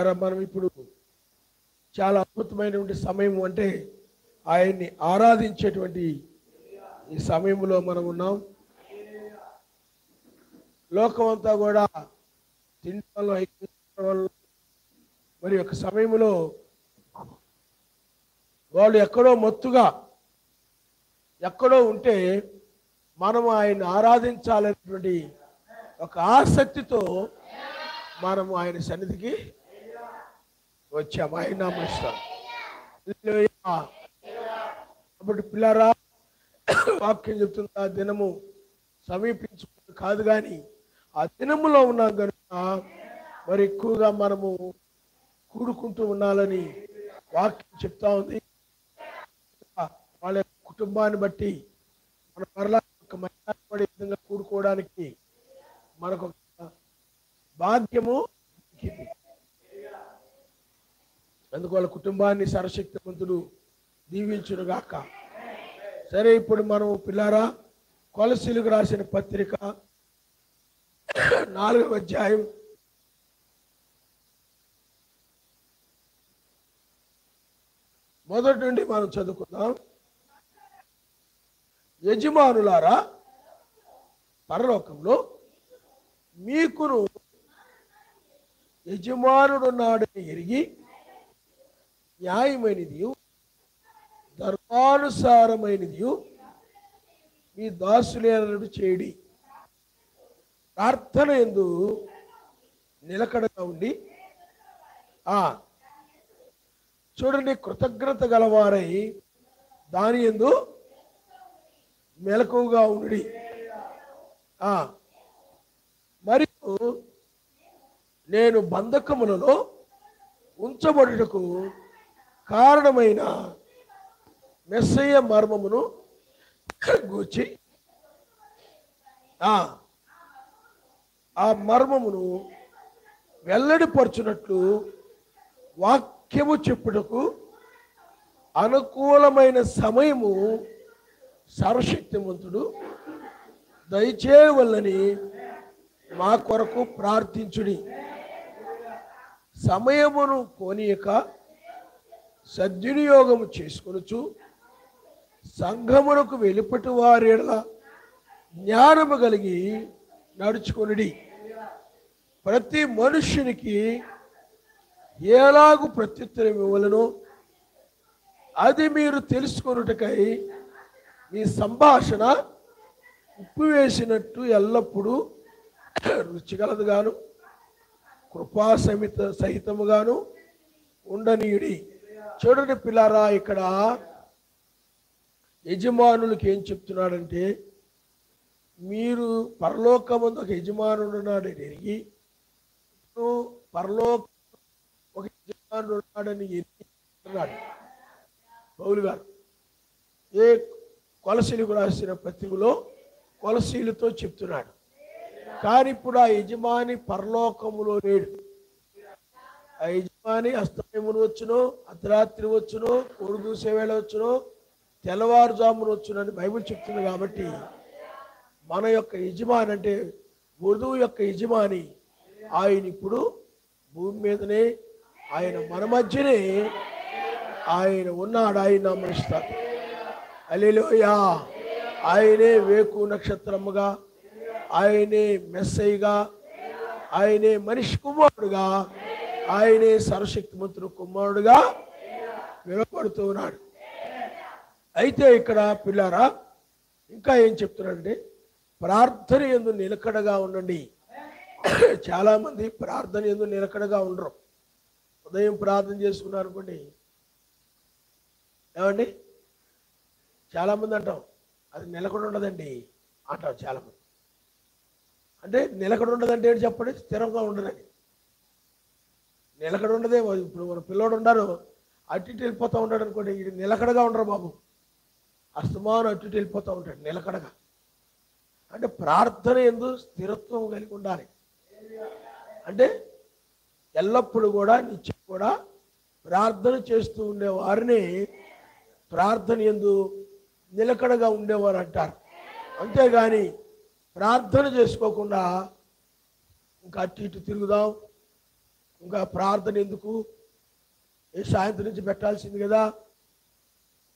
ఇలా మనం ఇప్పుడు చాలా అద్భుతమైనటువంటి సమయం, అంటే ఆయన్ని ఆరాధించేటువంటి ఈ సమయంలో మనం ఉన్నాం. లోకం అంతా కూడా తింటంలో మరి ఒక సమయంలో వాళ్ళు ఎక్కడో మత్తుగా ఎక్కడో ఉంటే మనం ఆయన ఆరాధించాలనేటువంటి ఒక ఆసక్తితో మనము ఆయన సన్నిధికి వచ్చాము. ఆయన నామమున కాబట్టి పిల్లరా, వాక్యం చెప్తుంది, ఆ దినము సమీపించుకుంటూ కాదు కానీ ఆ దినములో ఉన్నాం కనుక మరి ఎక్కువగా మనము కూడుకుంటూ ఉండాలని వాక్యం చెప్తా ఉంది. వాళ్ళ కుటుంబాన్ని బట్టి మన మరలా ఒక మర్యాదపడే విధంగా కూడుకోవడానికి మనకు భాగ్యము. అందుకు వాళ్ళ కుటుంబాన్ని సర్వశక్తివంతుడు దీవించునుగాక. సరే, ఇప్పుడు మనం పిల్లారా కొలసీలకు రాసిన పత్రిక 4వ అధ్యాయం మొదటి నుండి మనం చదువుకుందాం. యజమానులారా, పరలోకంలో మీకును యజమానుడున్నాడని ఎరిగి న్యాయమైనది ధర్మానుసారమైనది మీ దాసులేనడు చేయడి. ప్రార్థన యందు నిలకడగా ఉండి చూడండి, కృతజ్ఞత గలవారై దాని యందు మెలకువగా ఉండి, మరియు నేను బంధకములలో ఉంచబడుటకు కారణమైన మెస్సయ్య మర్మమును గూర్చి ఆ మర్మమును వెల్లడిపరచునట్లు వాక్యము చెప్పుటకు అనుకూలమైన సమయము సర్వశక్తిమంతుడు దయచేయవల్లని మా కొరకు ప్రార్థించుడి. సమయమును పోనీయక సద్వినియోగము చేసుకొనుచు సంఘమునకు వెలుపటి వారి ఎడల జ్ఞానము కలిగి నడుచుకొనుడి. ప్రతి మనుష్యునికి ఎలాగు ప్రత్యుత్తరం ఇవ్వలను అది మీరు తెలుసుకొనుటకై మీ సంభాషణ ఉప్పు వేసినట్టు ఎల్లప్పుడూ రుచిగలదుగాను కృపా సహితముగాను ఉండనీయుడి. చూడండి పిల్లారా, ఇక్కడ యజమానులకి ఏం చెప్తున్నాడంటే, మీరు పరలోకమందు ఒక యజమానుడు ఉన్నాడని ఎరిగి, పరలోకం ఒక యజమానుడు ఉన్నాడని ఎరిగి అన్నాడు పౌలు గారు. ఏ కొలసీలకు రాసిన పత్రికలో కొలసీలతో చెప్తున్నాడు. కానీ ఇప్పుడు ఆ యజమాని పరలోకములో లేడు. ఆ యజమాని అస్తమయమును వచ్చును, అర్ధరాత్రి వచ్చును, కోడి కూసే వేళ వచ్చును, తెల్లవారుజామును వచ్చును అని బైబిల్ చెప్తుంది. కాబట్టి మన యొక్క యజమాని అంటే వధువు యొక్క యజమాని ఆయన ఇప్పుడు భూమి మీదనే, ఆయన మన మధ్యనే ఆయన ఉన్నాడు. ఆయన నమస్కారం. హల్లెలూయా. ఆయనే వేకు నక్షత్రముగా, ఆయనే మెస్సయ్యగా, ఆయనే మనిషి కుమారుడుగా, ఆయనే సర్వశక్తిమంతుడు కుమారుడుగా వినపడుతూ ఉన్నాడు. అయితే ఇక్కడ పిల్లారా ఇంకా ఏం చెప్తున్నాడంటే, ప్రార్థన యందు నిలకడగా ఉండండి. చాలామంది ప్రార్థన యందు నిలకడగా ఉండరు. ఉదయం ప్రార్థన చేసుకున్నారు అనుకోండి, ఏమండి, చాలామంది అంటాం అది నిలకడ ఉండదండి అంటాం చాలామంది. అంటే నిలకడ ఉండదంటే ఏంటి చెప్పండి? స్థిరంగా ఉండదని. నిలకడ ఉండదే. ఇప్పుడు మన పిల్లోడు ఉన్నారు, అటు ఇటు వెళ్ళిపోతూ ఉంటాడు అనుకోండి, ఇది నిలకడగా ఉండరు బాబు. అస్తమానం అటు ఇటు వెళ్ళిపోతూ ఉంటాడు నిలకడగా. అంటే ప్రార్థన యందు స్థిరత్వం కలిగి ఉండాలి. అంటే ఎల్లప్పుడూ కూడా నిత్యం కూడా ప్రార్థన చేస్తూ ఉండేవారిని ప్రార్థన యందు నిలకడగా ఉండేవారు అంటారు. అంతేగాని ప్రార్థన చేసుకోకుండా ఇంకా అటు ఇటు తిరుగుదాం, ఇంకా ప్రార్థన ఎందుకు, ఏ సాయంత్రం నుంచి పెట్టాల్సింది కదా,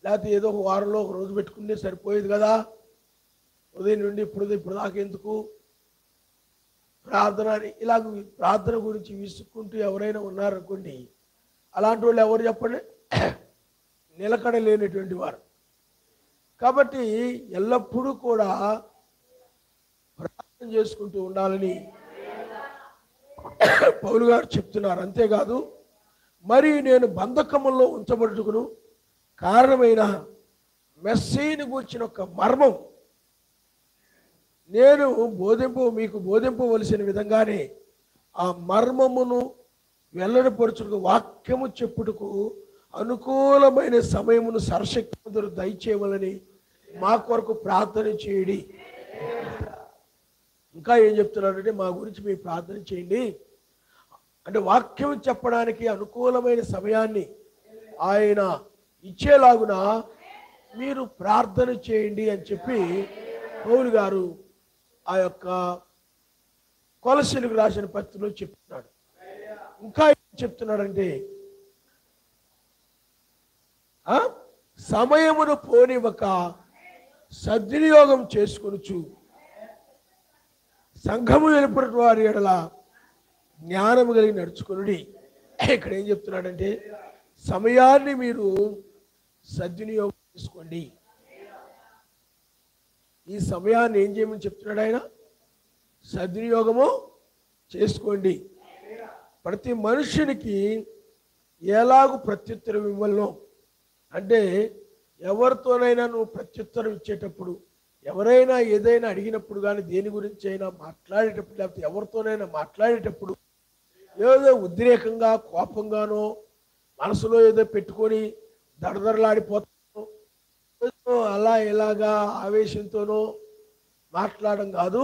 లేకపోతే ఏదో ఒక వారంలో ఒక రోజు పెట్టుకుంటే సరిపోయేది కదా, ఉదయం నుండి ఇప్పుడు దాకా ఎందుకు ప్రార్థన అని ఇలాగ ప్రార్థన గురించి విసుక్కుంటూ ఎవరైనా ఉన్నారనుకోండి, అలాంటి వాళ్ళు ఎవరు చెప్పండి, నిలకడ లేనటువంటి వారు. కాబట్టి ఎల్లప్పుడూ కూడా ప్రార్థన చేసుకుంటూ ఉండాలని పౌలు గారు చెప్తున్నారు. అంతేకాదు, మరి నేను బంధకముల్లో ఉంచబడుటకును కారణమైన మెస్సీని గూర్చిన ఒక మర్మం నేను మీకు బోధింపవలసిన విధంగానే ఆ మర్మమును వెల్లడిపరచుటకు వాక్యము చెప్పుటకు అనుకూలమైన సమయమును సర్వశక్తిమంతుడు దయచేయవలని మా కొరకు ప్రార్థన చేయడి. ఇంకా ఏం చెప్తున్నాడంటే, మా గురించి మీరు ప్రార్థన చేయండి అంటే వాక్యం చెప్పడానికి అనుకూలమైన సమయాన్ని ఆయన ఇచ్చేలాగున మీరు ప్రార్థన చేయండి అని చెప్పి పౌలు గారు ఆ యొక్క కొలస్సీలకు రాసిన పత్రికలో చెప్తున్నాడు. ఇంకా ఏం చెప్తున్నాడంటే, సమయమును పోనివ్వక సద్వినియోగం చేసుకొనుచు సంఘము వెలుపటి వారి ఎడల జ్ఞానము కలిగి నడుచుకొనుడి. ఇక్కడ ఏం చెప్తున్నాడంటే, సమయాన్ని మీరు సద్వినియోగం చేసుకోండి. ఈ సమయాన్ని ఏం చేయమని చెప్తున్నాడు ఆయన? సద్వినియోగము చేసుకోండి. ప్రతి మనుషునికి ఎలాగూ ప్రత్యుత్తరం ఇవ్వాలో, అంటే ఎవరితోనైనా నువ్వు ప్రత్యుత్తరం ఇచ్చేటప్పుడు, ఎవరైనా ఏదైనా అడిగినప్పుడు కానీ, దేని గురించి అయినా మాట్లాడేటప్పుడు, లేకపోతే ఎవరితోనైనా మాట్లాడేటప్పుడు ఏదో ఉద్రేకంగా కోపంగానో మనసులో ఏదో పెట్టుకొని దడదడలాడిపోతానో అలా ఇలాగా ఆవేశంతోనో మాట్లాడడం కాదు.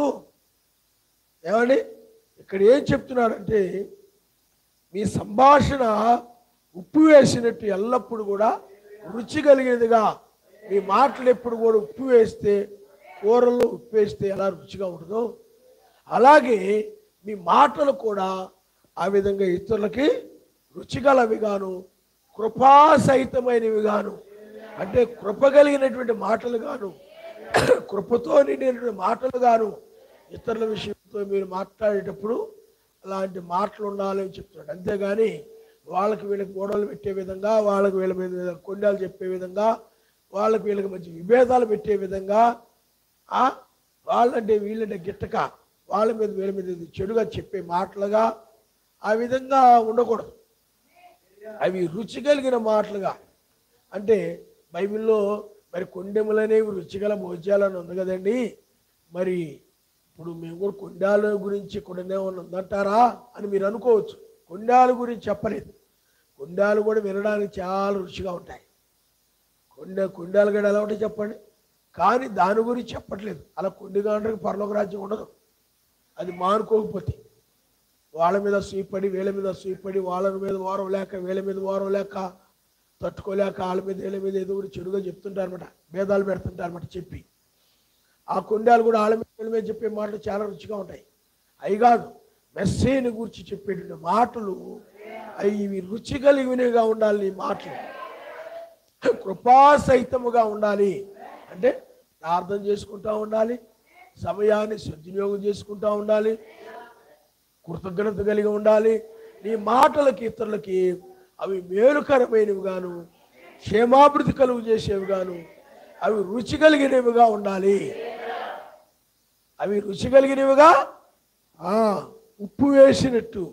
ఏమండి, ఇక్కడ ఏం చెప్తున్నాడంటే, మీ సంభాషణ ఉప్పు వేసినట్టు ఎల్లప్పుడు కూడా రుచి కలిగేదిగా, మీ మాటలు ఎప్పుడు కూడా ఉప్పు వేస్తే, కూరల్లో ఉప్పు వేస్తే ఎలా రుచిగా ఉంటుందో అలాగే మీ మాటలు కూడా ఆ విధంగా ఇతరులకి రుచిగలవి గాను, కృపాసహితమైనవి గాను, అంటే కృప కలిగినటువంటి మాటలు గాను, కృపతో నిండినటువంటి మాటలు గాను ఇతరుల విషయంతో మీరు మాట్లాడేటప్పుడు అలాంటి మాటలు ఉండాలని చెప్తున్నాడు. అంతేగాని వాళ్ళకి వీళ్ళకి గొడవలు పెట్టే విధంగా, వాళ్ళకి వీళ్ళ మీద కొండాలు చెప్పే విధంగా, వాళ్ళకి వీళ్ళకి మంచి విభేదాలు పెట్టే విధంగా, వాళ్ళంటే వీళ్ళంటే గిట్టక వాళ్ళ మీద వీళ్ళ మీద చెడుగా చెప్పే మాటలుగా ఆ విధంగా ఉండకూడదు. అవి రుచి కలిగిన మాటలుగా, అంటే బైబిల్లో మరి కొండెములనేవి రుచిగల భోజ్యాలని ఉంది కదండి. మరి ఇప్పుడు మేము కూడా కొండాల గురించి కొండనే ఉందంటారా అని మీరు అనుకోవచ్చు. కొండాల గురించి చెప్పలేదు. కొండాలు కూడా వినడానికి చాలా రుచిగా ఉంటాయి. కొండాలు కూడా ఎలా ఉంటాయి చెప్పండి. కానీ దాని గురించి చెప్పట్లేదు. అలా కొండగాండ్రికి పరలోక రాజ్యం ఉండదు. అది మానుకోకపోతే వాళ్ళ మీద సూపడి, వీళ్ళ మీద సూపడి, వాళ్ళ మీద వారం లేక, వీళ్ళ మీద వారం లేక, తట్టుకోలేక వాళ్ళ మీద వీళ్ళ మీద ఏదో కూడా చెడుగా చెప్తుంటారనమాట, భేదాలు పెడుతుంటారనమాట చెప్పి. ఆ కొండాలు కూడా వాళ్ళ మీద వీళ్ళ మీద చెప్పే మాటలు చాలా రుచిగా ఉంటాయి. అవి కాదు, మెస్సీని గురించి చెప్పేటువంటి మాటలు అవి రుచి కలిగినవిగా ఉండాలి. ఈ మాటలు కృపాసహితముగా ఉండాలి. అంటే ప్రార్థన చేసుకుంటూ ఉండాలి, సమయాన్ని సద్వినియోగం చేసుకుంటూ ఉండాలి, కృతజ్ఞత కలిగి ఉండాలి. నీ మాటలకి ఇతరులకి అవి మేలుకరమైనవి గాను, క్షేమాభివృద్ధి కలుగు చేసేవి గాను, అవి రుచి కలిగినవిగా ఉండాలి. అవి రుచి కలిగినవిగా ఉప్పు వేసినట్టు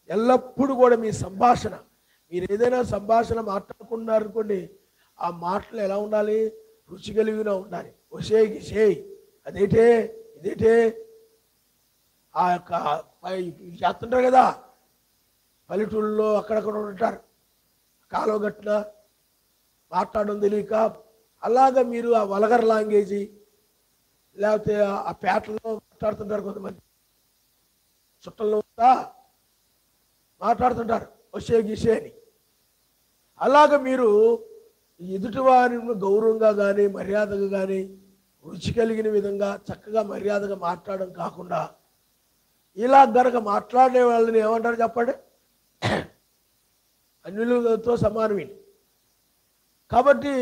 ఎల్లప్పుడూ కూడా మీ సంభాషణ, మీరు ఏదైనా సంభాషణ మాట్లాడుకున్నారనుకోండి, ఆ మాటలు ఎలా ఉండాలి? రుచి కలిగిన ఉండాలి. ఒసేకి సేయ్, అదేంటే ఇదేంటే ఆ యొక్క చేస్తుంటారు కదా పల్లెటూళ్ళలో అక్కడక్కడ ఉంటారు, కాలువ గట్టిన మాట్లాడడం తెలియక అలాగా మీరు ఆ వల్గర్ లాంగ్వేజీ లేకపోతే ఆ పేటలో మాట్లాడుతుంటారు. కొంతమంది చుట్టల్లో మాట్లాడుతుంటారు వచ్చే గీసే అని. అలాగ మీరు ఎదుటి వారిని గౌరవంగా కానీ మర్యాదగా కానీ రుచి కలిగిన విధంగా చక్కగా మర్యాదగా మాట్లాడడం కాకుండా ఇలా గనక మాట్లాడే వాళ్ళని ఏమంటారు చెప్పండి? అన్యులతో సమానమే. కాబట్టి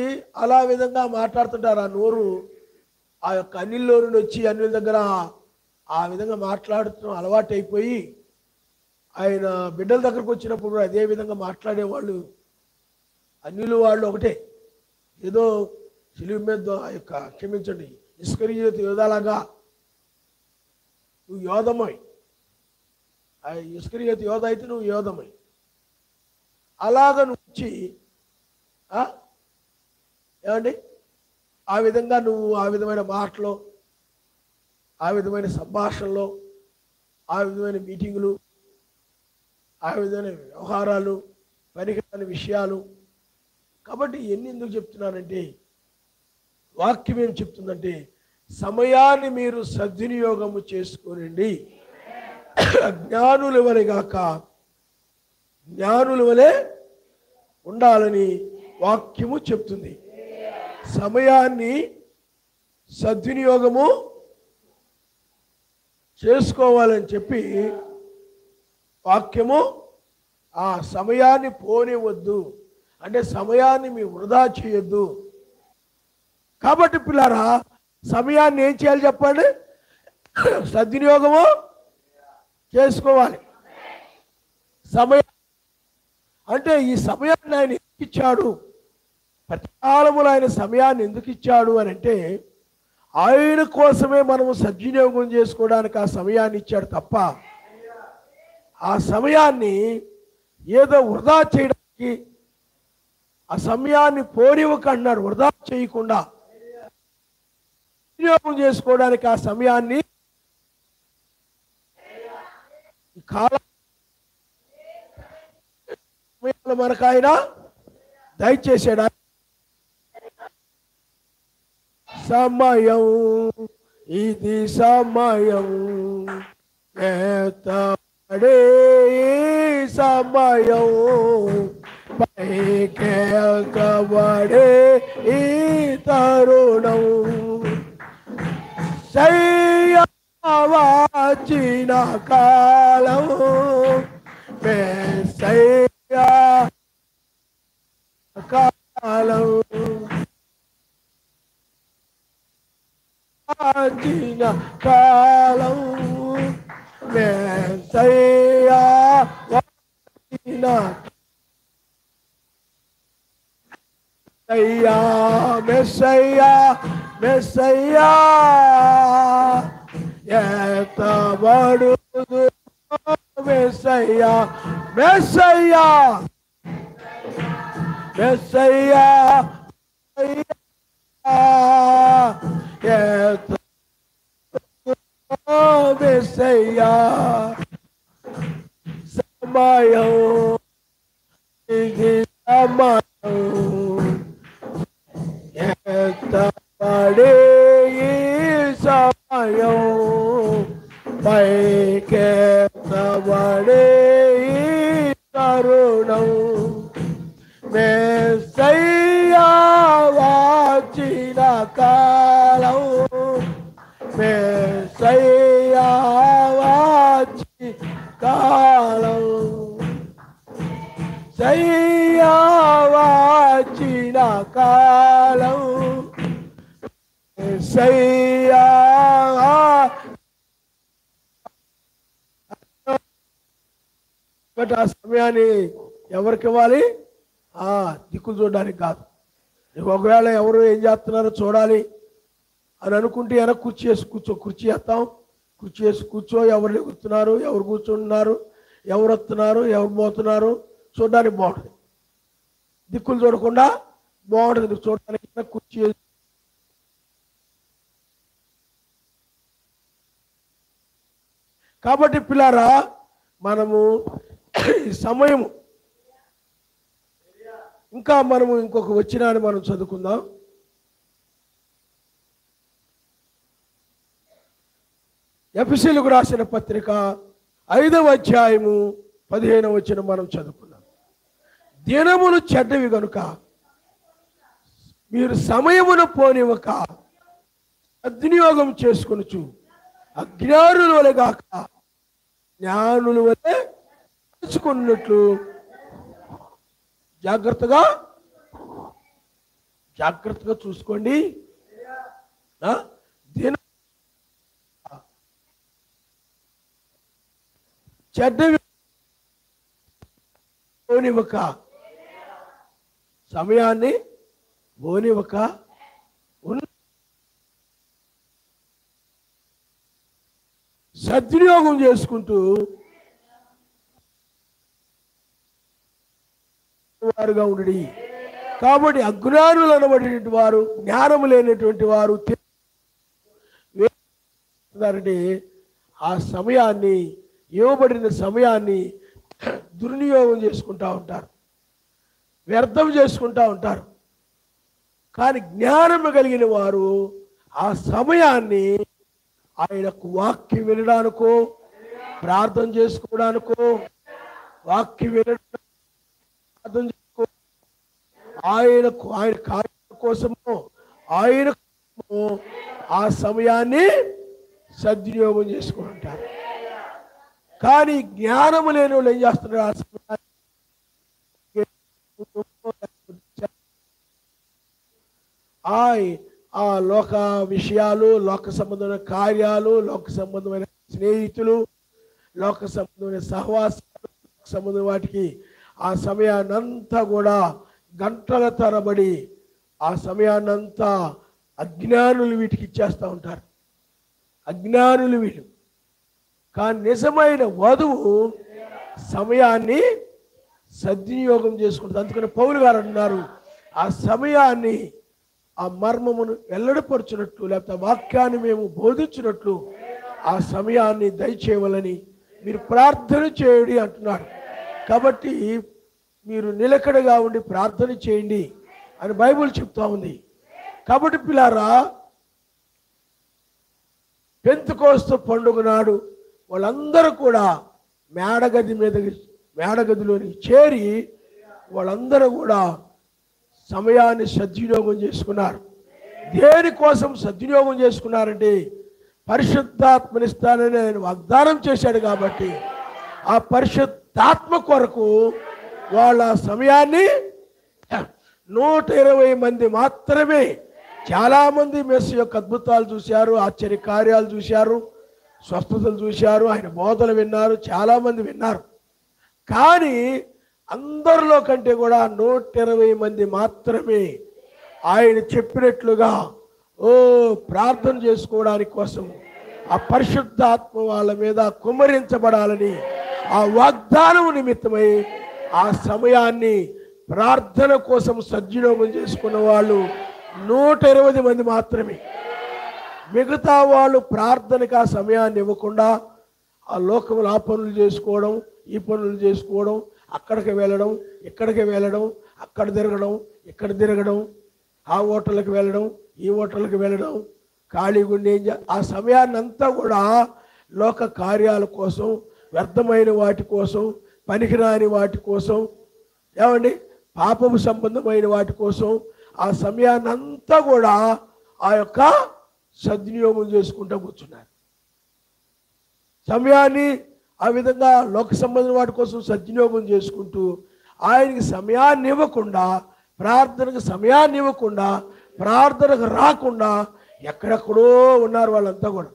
అలా విధంగా మాట్లాడుతుంటారు. ఆ నోరు ఆ యొక్క అన్యుల్లో నుండి వచ్చి అన్యుల దగ్గర ఆ విధంగా మాట్లాడుతూ అలవాటు అయిపోయి ఆయన బిడ్డల దగ్గరకు వచ్చినప్పుడు అదే విధంగా మాట్లాడేవాళ్ళు. అన్యులు వాళ్ళు ఒకటే, ఏదో సిలువ మీద ఆ యొక్క క్షమించండి ఇస్కరియోతు యోధాలాగా నువ్వు యోధమై, ఆ ఇస్కరియోతు యోధ అయితే నువ్వు యోధమై అలాగ నువ్వు వచ్చి ఏమండి ఆ విధంగా నువ్వు ఆ విధమైన మాటలు, ఆ విధమైన సంభాషణలో, ఆ విధమైన మీటింగులు, ఆ విధమైన వ్యవహారాలు, పనికిరాని విషయాలు. కాబట్టి ఎన్ని ఎందుకు చెప్తున్నానంటే వాక్యం ఏం చెప్తుందంటే సమయాన్ని మీరు సద్వినియోగము చేసుకోనండి, జ్ఞానుల వలె గాక జ్ఞానుల వలె ఉండాలని వాక్యము చెప్తుంది. సమయాన్ని సద్వినియోగము చేసుకోవాలని చెప్పి వాక్యము ఆ సమయాన్ని పోనివద్దు అంటే సమయాన్ని మీ వృధా చేయొద్దు. కాబట్టి పిల్లారా సమయాన్ని ఏం చేయాలి చెప్పండి? సద్వినియోగము చేసుకోవాలి. సమయం అంటే ఈ సమయాన్ని ఆయన ఎందుకు ఇచ్చాడు, ప్రతి కాలములో ఆయన సమయాన్ని ఎందుకు ఇచ్చాడు అని అంటే ఆయన కోసమే మనము సద్వినియోగం చేసుకోవడానికి ఆ సమయాన్ని ఇచ్చాడు తప్ప ఆ సమయాన్ని ఏదో వృధా చేయడానికి, ఆ సమయాన్ని పోనివ్వకన్నాడు. వృధా చేయకుండా వినియోగం చేసుకోవడానికి ఆ సమయాన్ని కాలం మనకు ఆయన దయచేసాడు. సమయం ఇది సమయం ఏతడే సమయం పైకెక్కబడే ఈ తరుణం సయ్యవాచిన కాలం మెస్సయ్యా కాలం వాచిన కాలం మెస్సయ్యా వాచిన మెస్సయ్యా మెస్సయ్యా మెస్సయ్యా ఎత్తబడుదు మెస్సయ్యా మెస్సయ్యా మెస్సయ్యా మెస్సయ్యా సమయం ఇది సమయం ఎత్తబడే ఈ సమయం పైకెత్తబడే ఈ తరుణం మెస్సయ్యా వాచిన కాలం మెస్సయ్యా వాచి కాలం సయ్యా వాచిన కాలం మెస్సయ్యా బట్ ఆ సమయాన్ని ఎవరికి ఇవ్వాలి? దిక్కులు చూడడానికి కాదు. నీకు ఒకవేళ ఎవరు ఏం చేస్తున్నారో చూడాలి అని అనుకుంటే వెనక్కి కుర్చీ వేసి కుర్చీ వేస్తాం, కుర్చీ వేసి కూర్చో, ఎవరు ఎక్కుతున్నారు, ఎవరు కూర్చుంటున్నారు, ఎవరు వస్తున్నారు, ఎవరు పోతున్నారు చూడడానికి బాగుంటుంది. దిక్కులు చూడకుండా బాగుంటుంది నీకు చూడడానికి. కుర్చీ కాబట్టి పిల్లారా మనము ఈ సమయము ఇంకా మనము ఇంకొక వచనాన్ని మనం చదువుకుందాం. ఎఫెసీయులకు రాసిన పత్రిక 5వ అధ్యాయము 15వ వచనం మనం చదువుకుందాం. దినములు చెడ్డవి గనుక మీరు సమయమును పోనివ్వక సద్వినియోగం చేసుకొనుచు అజ్ఞానుల వలె గాక జ్ఞానుల వలె నడుచుకున్నట్లు జాగ్రత్తగా చూసుకోండి. చెడ్డ పోనివ్వక, సమయాన్ని పోనివ్వక సద్వినియోగం చేసుకుంటూ వారుగా ఉండి. కాబట్టి అజ్ఞానులు అనబడినటువంటి వారు, జ్ఞానము లేనటువంటి వారు ఆ సమయాన్ని, ఇవ్వబడిన సమయాన్ని దుర్వినియోగం చేసుకుంటూ ఉంటారు, వ్యర్థం చేసుకుంటూ ఉంటారు. కానీ జ్ఞానము కలిగిన వారు ఆ సమయాన్ని ఆయనకు వాక్యం వినడానికో, ప్రార్థన చేసుకోవడానికో, వాక్యం వినడానికి ప్రార్థన చేసుకో, ఆయన కార్యం కోసము ఆయన ఆ సమయాన్ని సద్వినియోగం చేసుకుంటారు. కానీ జ్ఞానము లేని వాళ్ళు ఏం చేస్తున్నారు? ఆ సమయాన్ని ఆ లోక విషయాలు, లోక సంబంధమైన కార్యాలు, లోక సంబంధమైన స్నేహితులు, లోక సంబంధమైన సహవాసాలు, సంబంధమైన వాటికి ఆ సమయాన్నంతా కూడా గంటల తరబడి ఆ సమయాన్నంతా అజ్ఞానులు వీటికి ఇచ్చేస్తూ ఉంటారు. అజ్ఞానులు వీళ్ళు. కానీ నిజమైన వధువు సమయాన్ని సద్వినియోగం చేసుకుంటుంది. అందుకని పౌలు గారు అన్నారు, ఆ సమయాన్ని, ఆ మర్మమును వెల్లడిపరచునట్లు, లేకపోతే వాక్యాన్ని మేము బోధించినట్లు ఆ సమయాన్ని దయచేయవలని మీరు ప్రార్థన చేయండి అంటున్నారు. కాబట్టి మీరు నిలకడగా ఉండి ప్రార్థన చేయండి అని బైబిల్ చెప్తా ఉంది. కాబట్టి పిల్లారా, పెంతెకోస్తు పండుగ నాడు వాళ్ళందరూ కూడా మేడగదిలోనికి చేరి వాళ్ళందరూ కూడా సమయాన్ని సద్వినియోగం చేసుకున్నారు. దేనికోసం సద్వినియోగం చేసుకున్నారంటే పరిశుద్ధాత్మనిస్తానని ఆయన వాగ్దానం చేశాడు. కాబట్టి ఆ పరిశుద్ధాత్మ కొరకు వాళ్ళ సమయాన్ని 120 మంది మాత్రమే. చాలామంది మెస్సు యొక్క అద్భుతాలు చూశారు, ఆశ్చర్య కార్యాలు చూశారు, స్వస్థతలు చూశారు, ఆయన బోధలు విన్నారు, చాలామంది విన్నారు. కానీ అందరిలో కంటే కూడా 120 మంది మాత్రమే ఆయన చెప్పినట్లుగా ప్రార్థన చేసుకోవడానికి కోసం ఆ పరిశుద్ధాత్మ వాళ్ళ మీద కుమ్మరించబడాలని ఆ వాగ్దానం నిమిత్తమై ఆ సమయాన్ని ప్రార్థన కోసం సద్వినియోగం చేసుకున్న వాళ్ళు 120 మంది మాత్రమే. మిగతా వాళ్ళు ప్రార్థనకు ఆ సమయాన్ని ఇవ్వకుండా ఆ లోకంలో ఆ పనులు చేసుకోవడం, ఈ పనులు చేసుకోవడం, అక్కడికి వెళ్ళడం, ఇక్కడికి వెళ్ళడం, అక్కడ తిరగడం, ఇక్కడ తిరగడం, ఆ హోటల్కి వెళ్ళడం, ఈ హోటల్కి వెళ్ళడం, ఖాళీగుండి ఆ సమయాన్ని అంతా కూడా లోక కార్యాల కోసం, వ్యర్థమైన వాటి కోసం, పనికిరాని వాటి కోసం, ఏమండి పాపము సంబంధమైన వాటి కోసం ఆ సమయాన్ని అంతా కూడా ఆ యొక్క సద్వినియోగం చేసుకుంటూ కూర్చున్నారు. సమయాన్ని ఆ విధంగా లోక సంబంధమైన వాటి కోసం సద్వినియోగం చేసుకుంటూ ఆయనకి సమయాన్ని ఇవ్వకుండా, ప్రార్థనకు సమయాన్ని ఇవ్వకుండా, ప్రార్థనకు రాకుండా ఎక్కడెక్కడో ఉన్నారు వాళ్ళంతా కూడా.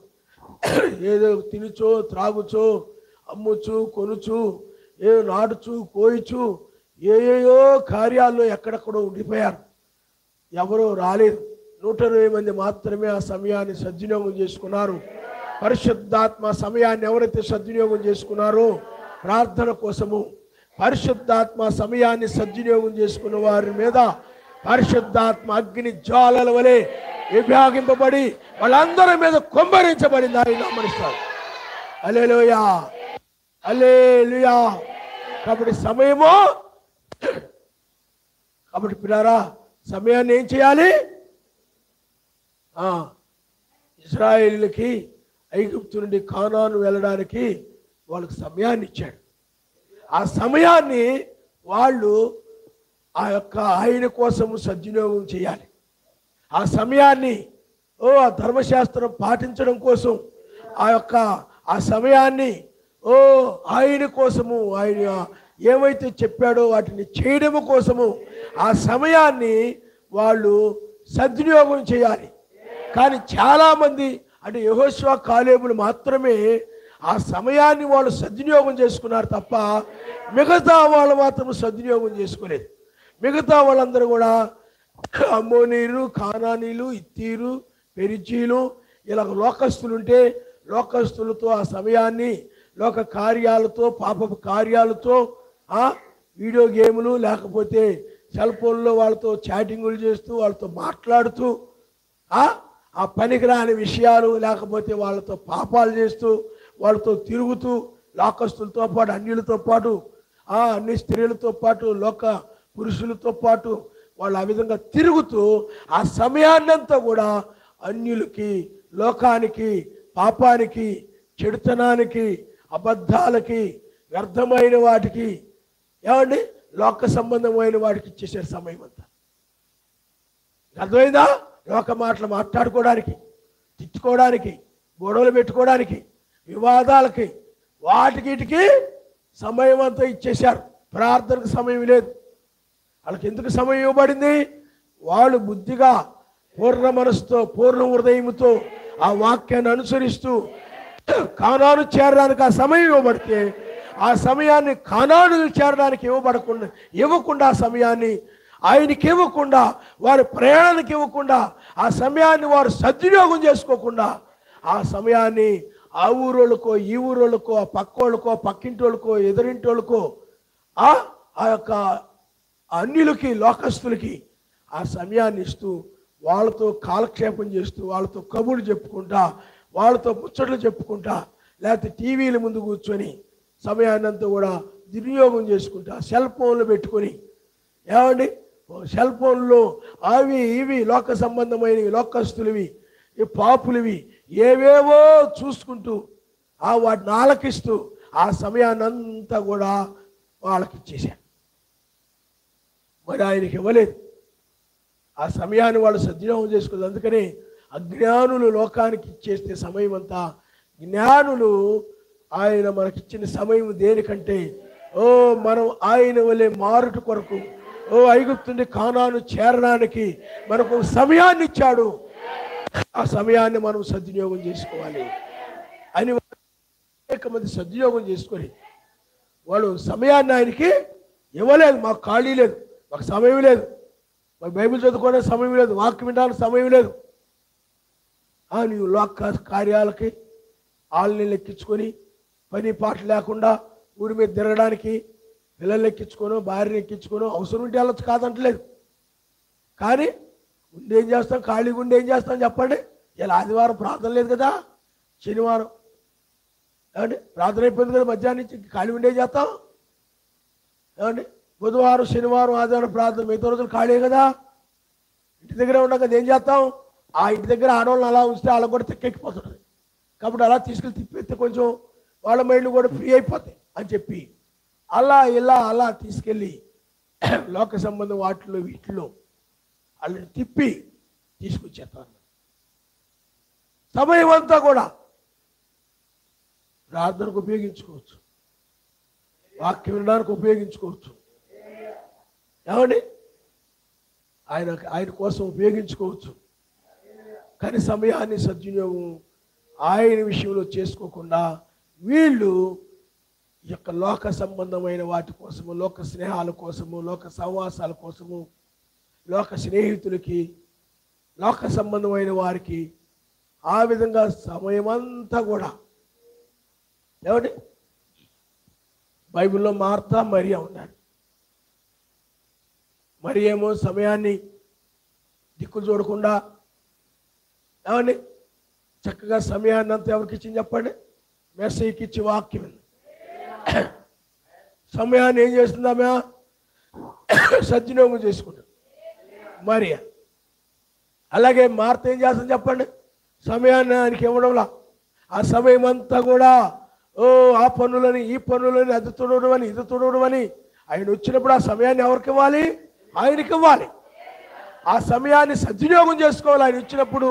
ఏదో తినుచో, త్రాగుచో, అమ్ముచు, కొనుచు, ఏదో నాటుచు, కోయిచు, ఏయో కార్యాల్లో ఎక్కడెక్కడో ఉండిపోయారు. ఎవరో రాలేదు. 120 మంది మాత్రమే ఆ సమయాన్ని సద్వినియోగం చేసుకున్నారు. పరిశుద్ధాత్మ సమయాన్ని ఎవరైతే సద్వినియోగం చేసుకున్నారో ప్రార్థన కోసము, పరిశుద్ధాత్మ సమయాన్ని సద్వినియోగం చేసుకున్న వారి మీద పరిశుద్ధాత్మ అగ్ని జ్వాలల వలె విభాగింపబడి వాళ్ళందరి మీద కుమ్మరించబడింది. ఆయన గమనిస్తారు. హల్లెలూయా, హల్లెలూయా. కాబట్టి సమయము, కాబట్టి పిల్లారా సమయాన్ని ఏం చేయాలి? ఇశ్రాయేలులకి ఐగుప్తు నుండి కానాను వెళ్ళడానికి వాళ్ళకి సమయాన్ని ఇచ్చాడు. ఆ సమయాన్ని వాళ్ళు ఆ యొక్క ఆయన కోసము సద్వినియోగం చేయాలి. ఆ సమయాన్ని ఆ ధర్మశాస్త్రం పాటించడం కోసం ఆ సమయాన్ని ఆయన కోసము, ఆయన ఏమైతే చెప్పాడో వాటిని చేయడం కోసము ఆ సమయాన్ని వాళ్ళు సద్వినియోగం చేయాలి. కానీ చాలామంది అంటే యెహోషువ కాలేబులు మాత్రమే ఆ సమయాన్ని వాళ్ళు సద్వినియోగం చేసుకున్నారు తప్ప మిగతా వాళ్ళు మాత్రం సద్వినియోగం చేసుకోలేదు. మిగతా వాళ్ళందరూ కూడా అమ్మోనీలు, కానానీలు, ఇత్తీరు, పెరిచీలు ఇలా లోకస్తులుంటే లోకస్తులతో ఆ సమయాన్ని లోక కార్యాలతో పాపపు కార్యాలతో వీడియో గేములు లేకపోతే సెల్ ఫోన్లో వాళ్ళతో చాటింగులు చేస్తూ వాళ్ళతో మాట్లాడుతూ ఆ పనికిరాని విషయాలు లేకపోతే వాళ్ళతో పాపాలు చేస్తూ వాళ్ళతో తిరుగుతూ లోకస్తులతో పాటు అన్యులతో పాటు అన్ని స్త్రీలతో పాటు లోక పురుషులతో పాటు వాళ్ళు ఆ విధంగా తిరుగుతూ ఆ సమయాన్నంతా కూడా అన్యులకి, లోకానికి, పాపానికి, చెడుతనానికి, అబద్ధాలకి, వ్యర్థమైన వాటికి ఏమండి లోక సంబంధమైన వాటికి ఇచ్చేసారు సమయం అంతా. అర్థమైందా? లోక మాటలు మాట్లాడుకోవడానికి, తిట్టుకోవడానికి, గొడవలు పెట్టుకోవడానికి, వివాదాలకి, వాటికి సమయం అంతా ఇచ్చేశారు. ప్రార్థనకు సమయం లేదు. వాళ్ళకి ఎందుకు సమయం ఇవ్వబడింది? వాళ్ళు బుద్ధిగా పూర్ణ మనసుతో పూర్ణ హృదయంతో ఆ వాక్యాన్ని అనుసరిస్తూ కానాను చేరడానికి ఆ సమయం ఇవ్వబడితే ఆ సమయాన్ని కానాను చేరడానికి ఇవ్వకుండా ఆ సమయాన్ని ఆయనకి ఇవ్వకుండా వారి ప్రయాణానికి ఇవ్వకుండా ఆ సమయాన్ని వారు సద్వినియోగం చేసుకోకుండా ఆ సమయాన్ని ఆ ఊరోళ్ళకో ఈ ఊరోళ్ళకో ఆ పక్కోళ్ళకో పక్కింటోళ్ళకో ఎదురింటోళ్ళకో ఆ యొక్క అన్యులకి లోకస్తులకి ఆ సమయాన్ని ఇస్తూ వాళ్ళతో కాలక్షేపం చేస్తూ వాళ్ళతో కబుర్లు చెప్పుకుంటా వాళ్ళతో ముచ్చట్లు చెప్పుకుంటా లేకపోతే టీవీల ముందు కూర్చొని సమయాన్ని అంతా కూడా దుర్వినియోగం చేసుకుంటా సెల్ ఫోన్లు పెట్టుకొని ఏమండి సెల్ ఫోన్లో అవి ఇవి లోక సంబంధమైనవి లోకస్తులవి ఈ పాపులవి ఏవేవో చూసుకుంటూ వాటిని ఆలకిస్తూ ఆ సమయాన్ని అంతా కూడా వాళ్ళకి ఇచ్చేశారు. మరి ఆయనకి ఇవ్వలేదు. ఆ సమయాన్ని వాళ్ళు సద్వినియోగం చేసుకోలేదు. అందుకని అజ్ఞానులు లోకానికి ఇచ్చేస్తే సమయం అంతా, జ్ఞానులు ఆయన మనకిచ్చిన సమయం దేనికంటే మనం ఆయన వలె మారుట కొరకు ఐగుప్తు నుండి కానాను చేరడానికి మనకు సమయాన్ని ఇచ్చాడు. ఆ సమయాన్ని మనం సద్వినియోగం చేసుకోవాలి అని అనేక మంది సద్వినియోగం చేసుకొని వాళ్ళు సమయాన్ని ఆయనకి ఇవ్వలేదు. మాకు ఖాళీ లేదు, మాకు సమయం లేదు, మాకు బైబిల్ చదువుకోవడానికి సమయం లేదు, వాక్యం వినడానికి సమయం లేదు. నీవు లోక కార్యాలకి వాళ్ళని లెక్కించుకొని పని పాట లేకుండా ఊరి మీద తిరగడానికి పిల్లల్ని ఎక్కించుకోను భార్యను ఎక్కించుకోను అవసరం ఉంటే వెళ్ళొచ్చు కాదంటలేదు. కానీ ఉండేం చేస్తాం, ఖాళీగా ఉండి ఏం చేస్తాం చెప్పండి? ఇలా ఆదివారం ప్రార్థన లేదు కదా, శనివారం ఏమండి ప్రార్థన అయిపోయింది కదా, మధ్యాహ్నం నుంచి ఖాళీ ఉండే చేస్తాం ఏమండి? బుధవారం శనివారం ఆదివారం ప్రార్థన, మిగతా రోజులు ఖాళీ కదా. ఇంటి దగ్గర ఉన్నాం కదా, ఏం చేస్తాం? ఆ ఇంటి దగ్గర ఆడవాళ్ళని అలా ఉంచితే వాళ్ళకి కూడా తెక్కెక్కిపోతుంది. కాబట్టి అలా తీసుకెళ్ళి తిప్పిస్తే కొంచెం వాళ్ళ మైండ్లు కూడా ఫ్రీ అయిపోతాయి అని చెప్పి అలా తీసుకెళ్ళి లోక సంబంధం వాటిలో వీటిలో వాళ్ళని తిప్పి తీసుకొచ్చేస్తాను. సమయం అంతా కూడా ప్రార్థనకు ఉపయోగించుకోవచ్చు, వాక్యం వినడానికి ఉపయోగించుకోవచ్చు, ఏమండి ఆయన కోసం ఉపయోగించుకోవచ్చు. కానీ సమయాన్ని సద్వినియోగం ఆయన విషయంలో చేసుకోకుండా వీళ్ళు ఈ యొక్క లోక సంబంధమైన వాటి కోసము, లోక స్నేహాల కోసము, లోక సహవాసాల కోసము, లోక స్నేహితులకి, లోక సంబంధమైన వారికి ఆ విధంగా సమయమంతా కూడా ఏమండి బైబిల్లో మార్తా మరియా ఉన్నారు. మరి ఏమో సమయాన్ని దిక్కు చూడకుండా ఏమండి చక్కగా సమయాన్ని అంతా ఎవరికి ఇచ్చింది చెప్పండి? మెస్సీకి ఇచ్చి వాక్యం సమయాన్ని ఏం చేస్తుందామె? సద్వినియోగం చేసుకుంటుంది మరియా. అలాగే మార్త ఏం చేస్తుంది చెప్పండి? సమయాన్ని ఆయనకి ఇవ్వడంలా ఆ సమయం అంతా కూడా ఆ పనులని ఈ పనులని అది తుడవడం అని ఇది తుడవడం అని ఆయన వచ్చినప్పుడు ఆ సమయాన్ని ఎవరికి ఇవ్వాలి? ఆయనకి ఇవ్వాలి. ఆ సమయాన్ని సద్వినియోగం చేసుకోవాలి. ఆయన వచ్చినప్పుడు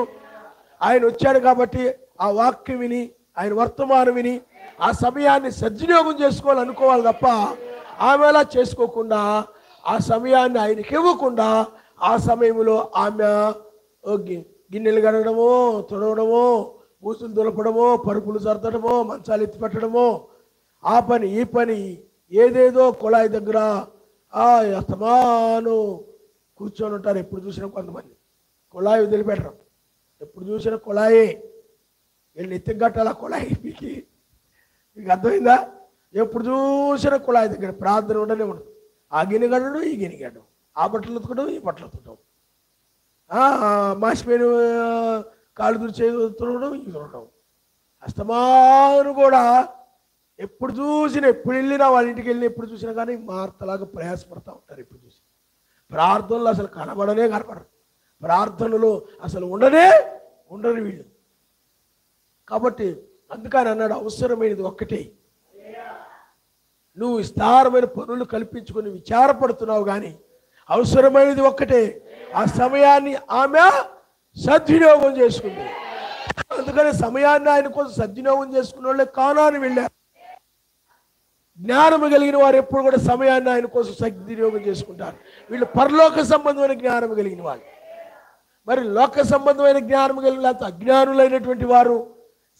ఆయన వచ్చాడు కాబట్టి ఆ వాక్యం విని ఆయన వర్తమానం విని ఆ సమయాన్ని సద్వినియోగం చేసుకోవాలనుకోవాలి తప్ప ఆమె అలా చేసుకోకుండా ఆ సమయాన్ని ఆయనకి ఇవ్వకుండా ఆ సమయంలో ఆమె గిన్నెలు కడగడమో, తుడవడమో, బూసులు దులపడమో, పరుపులు సర్దడమో, మంచాలు ఎత్తి పెట్టడమో, ఆ పని ఈ పని ఏదేదో కుళాయి దగ్గర అస్తమాను కూర్చొని ఉంటారు. ఎప్పుడు చూసినా కొంతమంది కుళాయి వదిలిపెట్టరు. ఎప్పుడు చూసినా కుళాయే, వీళ్ళు ఎత్తిగట్టాల కుళాయి. మీకు అర్థమైందా? ఎప్పుడు చూసినా కుళాయి దగ్గర ప్రార్థన ఉండనే ఉండదు. ఆ గిన్నె గడడం, ఈ గిన్నె గడడం, ఆ బట్టలు ఉతకడం, ఈ బట్టలు ఉతకడం, మాసిపోయిన కాళ్ళు తుడిచే తుడవడం, ఇవి తుడవడం, అస్తమాను కూడా ఎప్పుడు చూసినా, ఎప్పుడు వెళ్ళినా వాళ్ళ ఇంటికి వెళ్ళినా ఎప్పుడు చూసినా కానీ మార్తలాగా ప్రయాసపడుతూ ఉంటారు. ఎప్పుడు చూసి ప్రార్థనలు అసలు కనబడరు. ప్రార్థనలు అసలు ఉండరు వీళ్ళు. కాబట్టి అందుకని అన్నాడు, అవసరమైనది ఒక్కటే. నువ్వు విస్తారమైన పనులు కల్పించుకొని విచారపడుతున్నావు, కానీ అవసరమైనది ఒక్కటే. ఆ సమయాన్ని ఆమె సద్వినియోగం చేసుకుంది. అందుకని సమయాన్ని ఆయన కోసం సద్వినియోగం చేసుకున్న వాళ్ళే కానాను వెళ్ళారు. జ్ఞానము కలిగిన వారు ఎప్పుడు కూడా సమయాన్ని ఆయన కోసం సద్వినియోగం చేసుకుంటారు. వీళ్ళు పరలోక సంబంధమైన జ్ఞానం కలిగిన వాళ్ళు. మరి లోక సంబంధమైన జ్ఞానం కలిగిన లేకపోతే అజ్ఞానులైనటువంటి వారు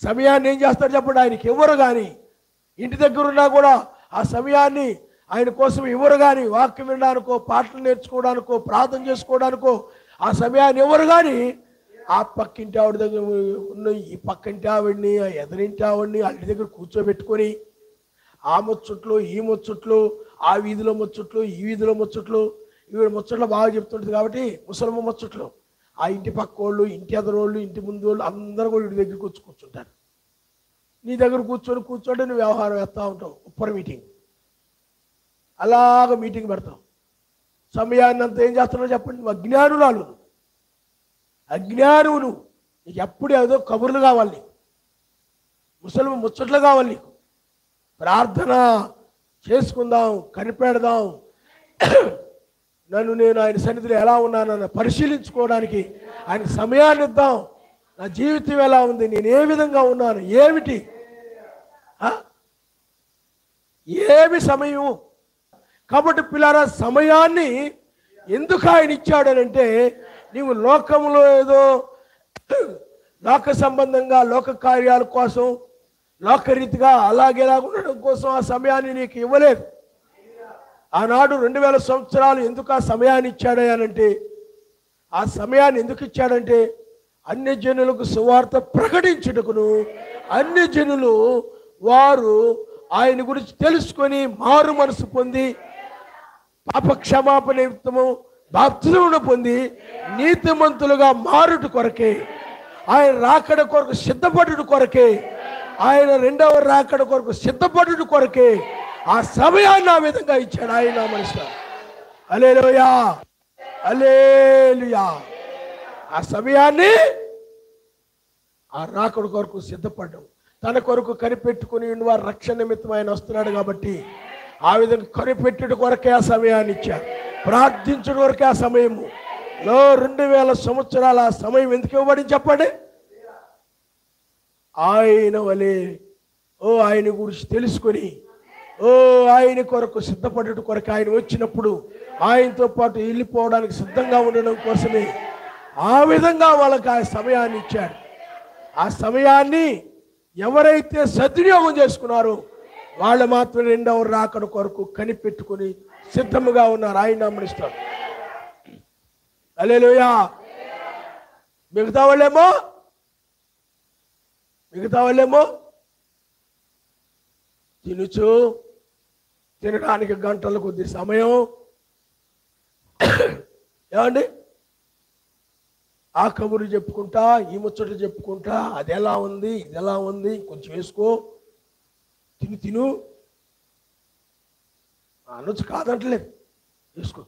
సమయాన్ని ఏం చేస్తారు చెప్పండి? ఆయనకి ఇవ్వరు. కానీ ఇంటి దగ్గర ఉన్నా కూడా ఆ సమయాన్ని ఆయన కోసం ఇవ్వరు. కానీ వాక్యం వినడానికో, పాటలు నేర్చుకోవడానికో, ప్రార్థన చేసుకోవడానికో ఆ సమయాన్ని ఇవ్వరు. కానీ ఆ పక్కింటి ఆవిడ దగ్గర ఉన్న, ఈ పక్కింటి ఆవిడ్ని, ఆ ఎదురింటి ఆవిడ్ని వాళ్ళ దగ్గర కూర్చోబెట్టుకొని ఆ ముచ్చట్లు, ఈ ముచ్చట్లు, ఆ వీధిలో ముచ్చట్లు, ఈ వీధిలో ముచ్చట్లు, ఈవిడ ముచ్చట్లు బాగా చెప్తుంటుంది కాబట్టి ముసలమ్మ ముచ్చట్లు, ఆ ఇంటి పక్క వాళ్ళు, ఇంటి ఎదరోళ్ళు, ఇంటి ముందు వాళ్ళు అందరూ కూడా వీడి దగ్గర కూర్చుంటారు. నీ దగ్గర కూర్చోండి నువ్వు వ్యవహారం వేస్తూ ఉంటావు. ఉప్పర్ మీటింగ్ అలాగ మీటింగ్ పెడతావు. సమయాన్ని అంతా ఏం చేస్తున్నావు చెప్పండి? నువ్వు అజ్ఞానువు. నీకు ఎప్పుడు ఏదో కబుర్లు కావాలి, నీకు ముసలి ముచ్చట్లు కావాలి, నీకు ప్రార్థన చేసుకుందాం, కనిపెడదాం, నేను ఆయన సన్నిధిలో ఎలా ఉన్నానని పరిశీలించుకోవడానికి ఆయన సమయాన్ని ఇద్దాం. నా జీవితం ఎలా ఉంది, నేను ఏ విధంగా ఉన్నాను, ఏమి సమయం. కాబట్టి పిల్లారా, సమయాన్ని ఎందుకు ఆయన ఇచ్చాడనంటే, నీవు లోకంలో ఏదో లోక సంబంధంగా లోక కార్యాల కోసం, లోకరీతిగా అలాగేలా ఉండడం కోసం ఆ సమయాన్ని నీకు ఇవ్వలేదు. ఆనాడు 2000 సంవత్సరాలు ఎందుకు ఆ సమయాన్ని ఇచ్చాడనంటే, ఆ సమయాన్ని ఎందుకు ఇచ్చాడంటే అన్ని జనులకు సువార్త ప్రకటించుటకును, అన్ని జనులు వారు ఆయన గురించి తెలుసుకొని మారు మనసు పొంది పాప క్షమాపణ నిమిత్తము బాప్తిసమును పొంది నీతిమంతులుగా మారుట కొరకే, ఆయన రాకడ కొరకు సిద్ధపడుట కొరకే, ఆయన రెండవ రాకడ కొరకు సిద్ధపడుట కొరకే ఆ సమయాన్ని ఆ విధంగా ఇచ్చాడు ఆయన మనిషి. హల్లెలూయా, హల్లెలూయా. ఆ సమయాన్ని ఆ రాకడ కొరకు సిద్ధపడ్డం, తన కొరకు కనిపెట్టుకుని వారు రక్షణ నిమిత్తం ఆయన వస్తున్నాడు కాబట్టి ఆ విధంగా కనిపెట్టుట కొరకే ఆ సమయాన్ని ఇచ్చారు. ప్రార్థించడం కొరకే ఆ సమయము. 2000 సంవత్సరాల ఆ సమయం ఎందుకు ఇవ్వబడింది చెప్పండి? ఆయన వలె ఆయన గురించి తెలుసుకొని ఆయన కొరకు సిద్ధపడట కొరకు, ఆయన వచ్చినప్పుడు ఆయనతో పాటు వెళ్ళిపోవడానికి సిద్ధంగా ఉండడం కోసమే ఆ విధంగా వాళ్ళకి ఆ సమయాన్ని ఇచ్చాడు. ఆ సమయాన్ని ఎవరైతే సద్వినియోగం చేసుకున్నారో వాళ్ళు మాత్రం రెండవ రాకడ కొరకు కనిపెట్టుకుని సిద్ధముగా ఉన్నారు. ఆయన నమ్మనిస్తారు. హల్లెలూయా. మిగతా వాళ్ళేమో తినడానికి గంటల కొద్ది సమయం, ఏమండి ఆ కబుర్లు చెప్పుకుంటా, ఈ ముచ్చట్లు చెప్పుకుంటా, అది ఎలా ఉంది, ఇది ఎలా ఉంది, కొంచెం వేసుకో, తిను అనొచ్చు, కాదంటలేదు, వేసుకో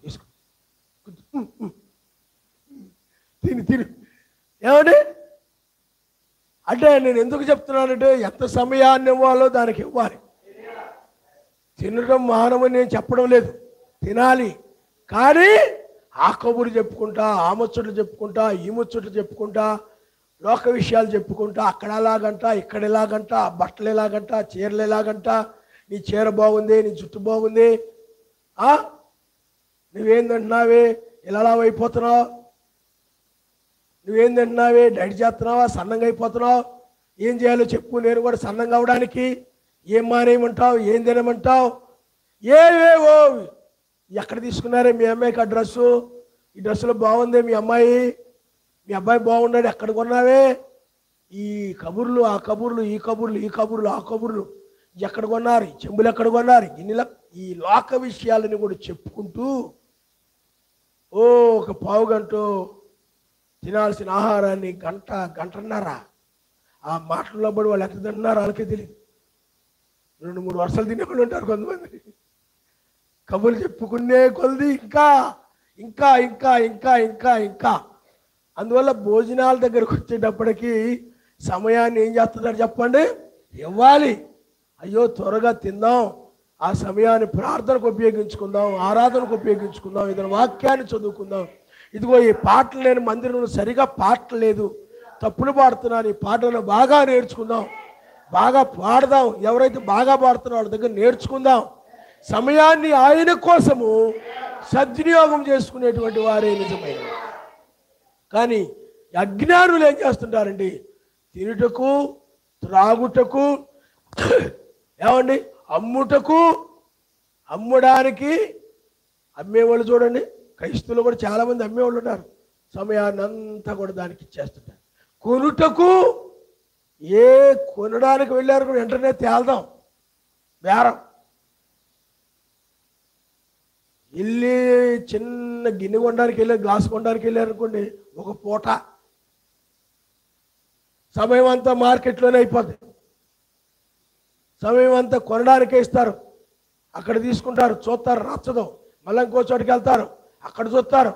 తిను. ఏమండి అంటే నేను ఎందుకు చెప్తున్నానంటే, ఎంత సమయాన్ని ఇవ్వాలో దానికి ఇవ్వాలి. తినడం మానవని నేను చెప్పడం లేదు, తినాలి. కానీ ఆ కబుర్లు చెప్పుకుంటా, ఆ ముచ్చట్లు చెప్పుకుంటా, ఈ ముచ్చట్లు చెప్పుకుంటా, లోక విషయాలు చెప్పుకుంటా, అక్కడ ఎలాగంట, ఇక్కడ ఎలాగంట, బట్టలు ఎలాగంట, చీరలు ఎలాగంట, నీ చీర బాగుంది, నీ జుట్టు బాగుంది, నువ్వేం తింటున్నావే, ఇలా అయిపోతున్నావు, నువ్వేం తింటున్నావే, డైట్ చేస్తున్నావా, సన్నంగా అయిపోతున్నావు, ఏం చేయాలో చెప్పు, నేను కూడా సన్నంగా అవడానికి. ఏం మానేయమంటావు, ఏం తినమంటావు, ఏవేవో. ఎక్కడ తీసుకున్నారే మీ అమ్మాయికి ఆ డ్రెస్సు, ఈ డ్రెస్సులో బాగుందే మీ అమ్మాయి, మీ అబ్బాయి బాగున్నాడు, ఎక్కడ కొన్నావే, ఈ కబుర్లు ఆ కబుర్లు, ఈ కబుర్లు ఈ కబుర్లు ఆ కబుర్లు, ఎక్కడ కొన్నారు, ఈ చెంబులు ఎక్కడ కొన్నారు, గిన్నెల, ఈ లోక విషయాలని కూడా చెప్పుకుంటూ ఒక పావు గంట తినాల్సిన ఆహారాన్ని గంటన్నర ఆ మాటల్లో పడి వాళ్ళు ఎంత తింటున్నారో వాళ్ళకే తెలియదు. 2-3 వరుసలు తినేవాళ్ళు ఉంటారు కొంతమంది. కబుర్లు చెప్పుకునే కొలది ఇంకా ఇంకా ఇంకా ఇంకా ఇంకా ఇంకా. అందువల్ల భోజనాల దగ్గరకు వచ్చేటప్పటికి సమయాన్ని ఏం చేస్తున్నారు చెప్పండి, ఇవ్వాలి. అయ్యో త్వరగా తిందాం, ఆ సమయాన్ని ప్రార్థనకు ఉపయోగించుకుందాం, ఆరాధనకు ఉపయోగించుకుందాం, ఏదైనా వాక్యాన్ని చదువుకుందాం. ఇదిగో ఈ పాటలు నేను మందిరంలో సరిగా పాడలేదు, తప్పులు పాడుతున్నాను, ఈ పాటలను బాగా నేర్చుకుందాం, బాగా పాడదాం. ఎవరైతే బాగా పాడుతున్నారో వాళ్ళ దగ్గర నేర్చుకుందాం. సమయాన్ని ఆయన కోసము సద్వినియోగం చేసుకునేటువంటి వారే నిజమైన. కానీ అజ్ఞానులు ఏం చేస్తుంటారండి, తినుటకు, త్రాగుటకు, ఏమండి అమ్ముటకు, అమ్మడానికి, అమ్మేవాళ్ళు చూడండి, క్రైస్తవులు కూడా చాలామంది అమ్మేవాళ్ళు ఉన్నారు. సమయాన్ని అంతా కూడా దానికి ఇచ్చేస్తుంటారు. కొనుటకు, కొనడానికి వెళ్ళారు కూడా వెంటనే తేల్దాం బేరం. వెళ్ళి చిన్న గిన్నె కొనడానికి వెళ్ళారు, గ్లాస్ కొనడానికి వెళ్ళారు అనుకోండి, ఒక పూట సమయం అంతా మార్కెట్లోనే అయిపోతుంది. సమయం అంతా కొనడానికే ఇస్తారు. అక్కడ తీసుకుంటారు, చూస్తారు, నచ్చదు, మళ్ళీ ఇంకో చోటుకి వెళ్తారు, అక్కడ చూస్తారు,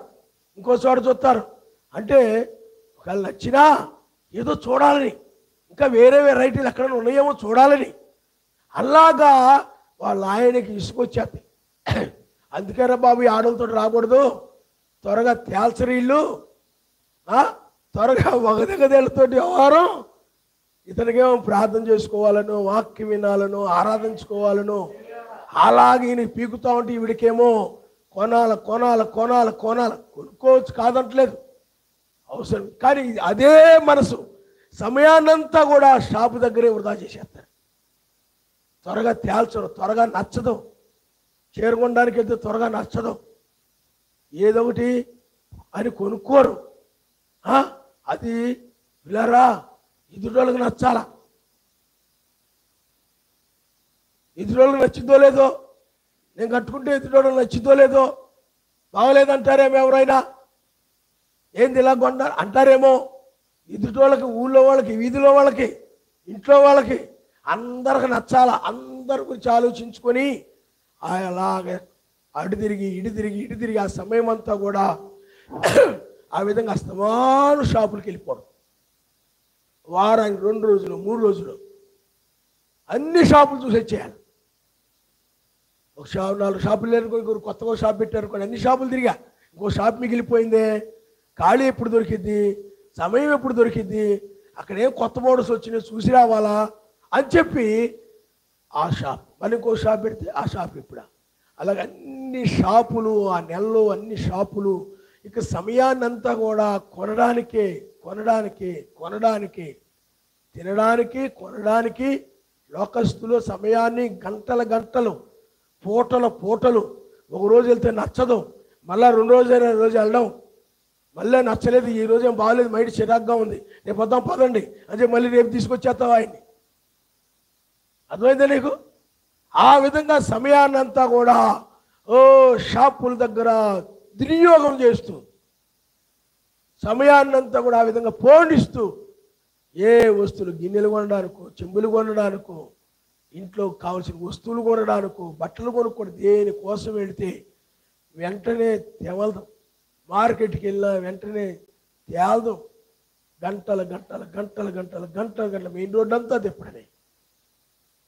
ఇంకో చోట చూస్తారు. అంటే ఒకవేళ నచ్చినా ఏదో చూడాలని, ఇంకా వేరే వెరైటీలు ఎక్కడ ఉన్నాయేమో చూడాలని, అలాగా వాళ్ళ ఆయనకి ఇసుకొచ్చేది. అందుకేనా బాబు ఈ ఆడలతో రాకూడదు, త్వరగా తేల్చరు ఇల్లు, త్వరగా వగదగదేళ్ళతో వ్యవహారం. ఇతనికేమో ప్రార్థన చేసుకోవాలను, వాక్యం వినాలను, ఆరాధించుకోవాలను. అలాగే ఈయన పీకుతా ఉంటే ఈవిడికేమో కొనాల కొనాల కొనాల కొనాల. కొనుక్కోవచ్చు, కాదంటలేదు, అవసరం. కానీ అదే మనసు సమయాన్నంతా కూడా షాపు దగ్గరే వృధా చేసేస్తారు. త్వరగా తేల్చరు, త్వరగా నచ్చదు, చేరుకోవడానికి వెళ్తే త్వరగా నచ్చదు, ఏదొకటి అని కొనుక్కోరు. అది పిల్లరా ఎదుటోళ్ళకి నచ్చాలా, ఎదుటోళ్ళకి నచ్చిందో లేదో, నేను కట్టుకుంటే ఎదుటోళ్ళకి నచ్చిందో లేదో, బాగలేదంటారేమో ఎవరైనా, ఏంది ఇలా కొన్నారు అంటారేమో. ఎదుటోళ్ళకి, ఊళ్ళో వాళ్ళకి, వీధిలో వాళ్ళకి, ఇంట్లో వాళ్ళకి అందరికి నచ్చాలా. అందరి గురించి ఆలోచించుకొని అలాగే అటు తిరిగి ఇటు తిరిగి ఇటు తిరిగి ఆ సమయం అంతా కూడా ఆ విధంగా అస్తమాను షాపులకి వెళ్ళిపోవడం. వారానికి 2 రోజులు 3 రోజులు అన్ని షాపులు చూసి వచ్చేయాలి. ఒక 4 షాపులు లేనుకో, ఇంకొక కొత్తగా షాప్ పెట్టారు, అన్ని షాపులు తిరిగా, ఇంకో షాప్ మిగిలిపోయిందే, ఖాళీ ఎప్పుడు దొరికిద్ది, సమయం ఎప్పుడు దొరికిద్ది, అక్కడేం కొత్త మోడల్స్ వచ్చినాయి చూసి రావాలా అని చెప్పి ఆ షాప్, మళ్ళీ ఇంకో షాప్ పెడితే ఆ షాప్ ఇప్పుడా, అలాగే అన్ని షాపులు, ఆ నెలలో అన్ని షాపులు. ఇక సమయాన్నంతా కూడా కొనడానికే కొనడానికి కొనడానికి, తినడానికి కొనడానికి. లోకస్తులు సమయాన్ని గంటల గంటలు, పూటల పూటలు, ఒక రోజు వెళ్తే నచ్చదు, మళ్ళీ 2 రోజులైన రోజు వెళ్ళడం, మళ్ళీ నచ్చలేదు, ఈ రోజు ఏం బాగలేదు, మైండ్ చిరాగ్గా ఉంది, రేపు వద్దాం పదండి అంటే మళ్ళీ రేపు తీసుకొచ్చేస్తావు ఆయన్ని. అర్థమైందా నీకు? ఆ విధంగా సమయాన్నంతా కూడా షాపుల దగ్గర దుర్వినియోగం చేస్తూ, సమయాన్నంతా కూడా ఆ విధంగా పోనిస్తూ, ఏ వస్తువులు, గిన్నెలు కొనడానికో, చెంబులు కొనడానికో, ఇంట్లో కావాల్సిన వస్తువులు కొనడానికో, బట్టలు కొనుక్కోవడం, దేనికోసం వెళితే వెంటనే తేవలదు. మార్కెట్కి వెళ్ళినా వెంటనే తేలదు. గంటల గంటల గంటల గంటల గంటల గంటల మెయిన్ రోడ్డు అంతా తిప్పడమే,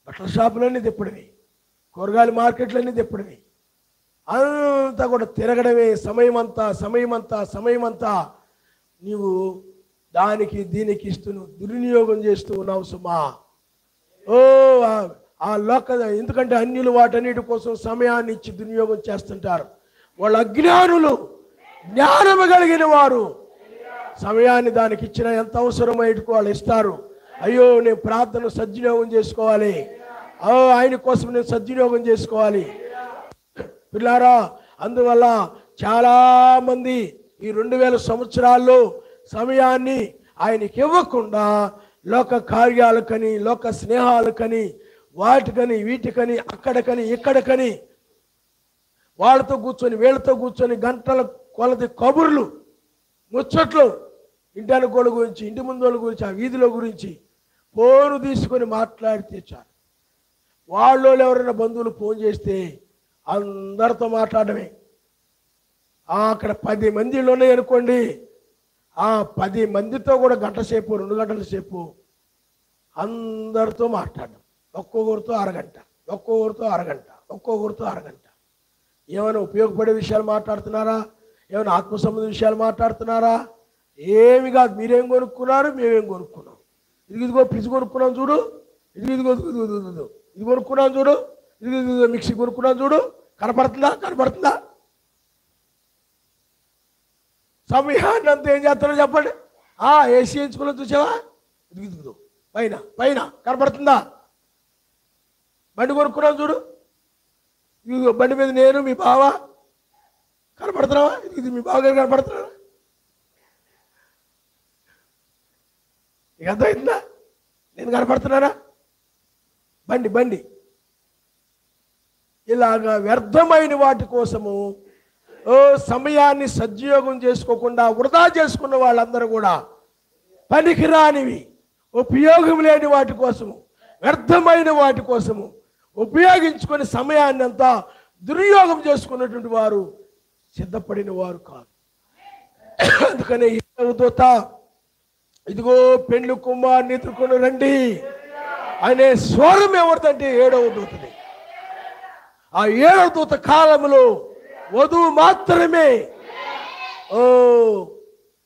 బట్టల షాపులన్నీ తిప్పడమే, కూరగాయల మార్కెట్లన్నీ తిప్పడమే, అంతా కూడా తిరగడమే. సమయమంతా నీవు దానికి దీనికి ఇస్తూ దుర్వినియోగం చేస్తూ ఉన్నావు సుమా. ఆ ఎందుకంటే అన్యులు వాటన్నిటి కోసం సమయాన్ని ఇచ్చి దుర్వినియోగం చేస్తుంటారు. వాళ్ళు అజ్ఞానులు. జ్ఞానము కలిగిన వారు సమయాన్ని దానికి ఇచ్చిన ఎంత అవసరమైనకు వాళ్ళు ఇస్తారు. అయ్యో నేను ప్రార్థన సద్వినియోగం చేసుకోవాలి, ఆయన కోసం నేను సద్వినియోగం చేసుకోవాలి పిల్లారా. అందువల్ల చాలామంది ఈ 2000 సంవత్సరాల్లో సమయాన్ని ఆయనకి ఇవ్వకుండా లోక కార్యాలకని, లోక స్నేహాలకని, వాటికని, వీటికని, అక్కడికని, ఇక్కడికని వాళ్ళతో కూర్చొని వీళ్ళతో కూర్చొని గంటల కొలది కబుర్లు, ముచ్చట్లు, ఇంటి అనుకోళ్ళ గురించి, ఇంటి ముందు వాళ్ళ గురించి, ఆ వీధిలో గురించి ఫోను తీసుకొని మాట్లాడితే చాలు. వాళ్ళు ఎవరైనా బంధువులు ఫోన్ చేస్తే అందరితో మాట్లాడమే. అక్కడ 10 మందిలో ఉన్నాయి అనుకోండి, ఆ 10 మందితో కూడా గంట సేపు, 2 గంటల సేపు అందరితో మాట్లాడడం. ఒక్కొక్కరితో అరగంట, ఒక్కొక్కరితో అరగంట, ఒక్కొక్కరితో అరగంట. ఏమైనా ఉపయోగపడే విషయాలు మాట్లాడుతున్నారా? ఏమైనా ఆత్మ సంబంధ విషయాలు మాట్లాడుతున్నారా? ఏమి కాదు. మీరేం కొనుక్కున్నారు, మేమేం కొనుక్కున్నాం. ఇదిగో ఫ్రిడ్జ్ కొనుక్కున్నాం చూడు, ఇదిగో ఇది కొనుక్కున్నాం చూడు, ఇదిగో మిక్సీ కొనుక్కున్నాం చూడు. కనపడుతుందా? సమయాన్ని అంతా ఏం చేస్తారో చెప్పండి. ఏసీ ఎంచుకున్నా చూసావా? ఇదిగో పైన కనపడుతుందా? బండి కొనుక్కున్నాం చూడు, ఇదిగో బండి మీద నేను మీ బావ కనపడుతున్నావా? ఇది మీ బావగారు కనపడుతున్నారా? ఇక అర్థమైందా? నేను కనపడుతున్నారా? బండి ఇలాగా వ్యర్థమైన వాటి కోసము సమయాన్ని సద్వినియోగం చేసుకోకుండా వృధా చేసుకున్న వాళ్ళందరూ కూడా పనికిరానివి, ఉపయోగం లేని వాటి కోసము, వ్యర్థమైన వాటి కోసము ఉపయోగించుకొని సమయాన్ని అంతా దుర్యోగం చేసుకున్నటువంటి వారు సిద్ధపడిన వారు కాదు. అందుకనే దూత ఇదిగో పెండ్లి కుమారుని ఎదుర్కొని రండి అనే స్వరం ఎవరిదంటే 7వ దూతది. ఆ 7వ దూత కాలంలో వధువు మాత్రమే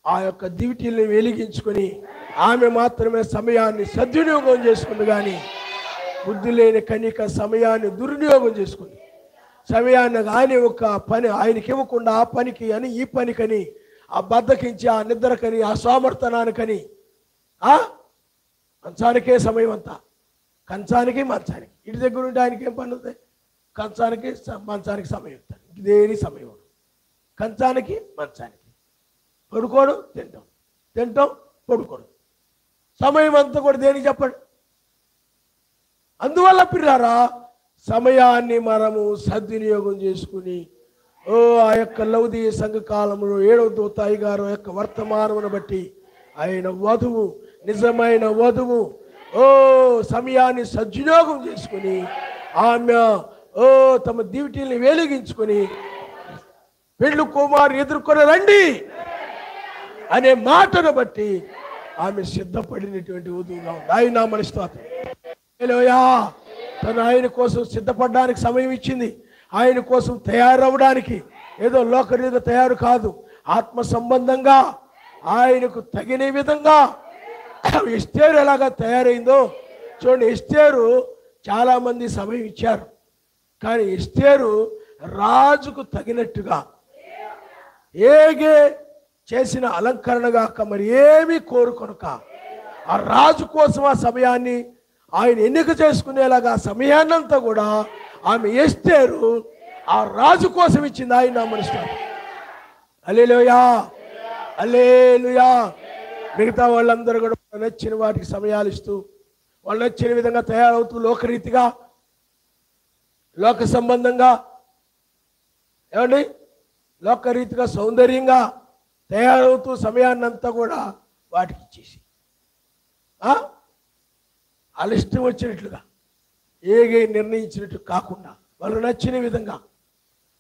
ఆ యొక్క దివిటీల్ని వెలిగించుకొని ఆమె మాత్రమే సమయాన్ని సద్వినియోగం చేసుకుంది. కానీ బుద్ధి లేని కనిక సమయాన్ని దుర్వినియోగం చేసుకుంది. సమయాన్ని ఆయన ఒక పని ఆయనకి ఇవ్వకుండా ఆ పనికి అని, ఈ పనికని, ఆ బద్దకించి, ఆ నిద్రకని, ఆ సోమర్తనానికని, మంచానికే సమయం అంతా. కంచానికి మంచానికి, ఇంటి దగ్గర ఉంటే ఆయనకి ఏం పని ఉంది? కంచానికి మంచానికి సమయం ఇస్తాడు, దేని సమయం. కంచానికి మంచానికి, పడుకోడు, తింటాం పడుకోడు, సమయం అంతా కూడా దేనికి చెప్పండి. అందువల్ల పిల్లారా సమయాన్ని మనము సద్వినియోగం చేసుకుని ఆ యొక్క లౌదీయ సంఘ కాలంలో 7వ దూత అయ్యగారు యొక్క వర్తమానమును బట్టి ఆయన వధువు, నిజమైన వధువు సమయాన్ని సద్వినియోగం చేసుకుని ఆమె తమ దివిటీల్ని వెలిగించుకొని పెండ్లి కుమారుని ఎదుర్కొని రండి అనే మాటను బట్టి ఆమె సిద్ధపడినటువంటి వధువుగా ఉంది. ఆయన మన స్తోత్రం. హల్లెలూయా. తను ఆయన కోసం సిద్ధపడడానికి సమయం ఇచ్చింది. ఆయన కోసం తయారవడానికి ఏదో లోకరీతిగా తయారు కాదు, ఆత్మ సంబంధంగా ఆయనకు తగిన విధంగా. ఎస్తేరు ఎలాగా తయారైందో చూడండి. ఎస్తేరు చాలామంది సమయం ఇచ్చారు, కానీ ఎస్తేరు రాజుకు తగినట్టుగా ఏగే చేసిన అలంకరణ కాక మరి ఏమీ కోరుకొనక ఆ రాజు కోసం ఆ సమయాన్ని ఆయన ఎన్నిక చేసుకునేలాగా సమయాన్నంతా కూడా ఆమె ఎస్తేరు ఆ రాజు కోసం ఇచ్చింది. ఆయన మనుషులు. హల్లెలూయా, హల్లెలూయా. మిగతా వాళ్ళందరూ కూడా నచ్చిన వాటికి సమయాలు ఇస్తూ, వాళ్ళు నచ్చిన విధంగా తయారవుతూ, లోకరీతిగా, లోక సంబంధంగా, ఏమండి లోకరీతిగా సౌందర్యంగా తయారవుతూ సమయాన్నంతా కూడా వాటికి ఇచ్చేసి వాళ్ళ ఇష్టం వచ్చినట్లుగా ఏగే నిర్ణయించినట్టు కాకుండా వాళ్ళు నచ్చిన విధంగా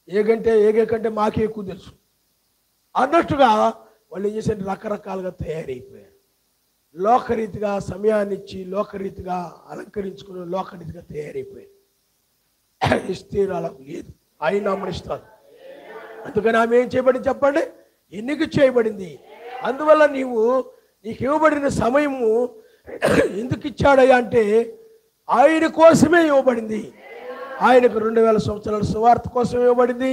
ఏగే కంటే మాకే ఎక్కువ తెలుసు అన్నట్టుగా వాళ్ళు ఏం చేశారు, రకరకాలుగా తయారైపోయారు. లోకరీతిగా సమయాన్ని ఇచ్చి, లోకరీతిగా అలంకరించుకుని, లోకరీతిగా తయారైపోయారు. ఎస్తేరు అలా లేదు, ఆయన అమరిస్తారు. అందుకని ఆమె ఏం చేయబడింది చెప్పండి? ఎన్నిక చేయబడింది. అందువల్ల నీకు ఇవ్వబడిన సమయము ఎందుకు ఇచ్చాడయ్యా అంటే ఆయన కోసమే ఇవ్వబడింది. ఆయనకు 2000 సంవత్సరాల సువార్త కోసం ఇవ్వబడింది.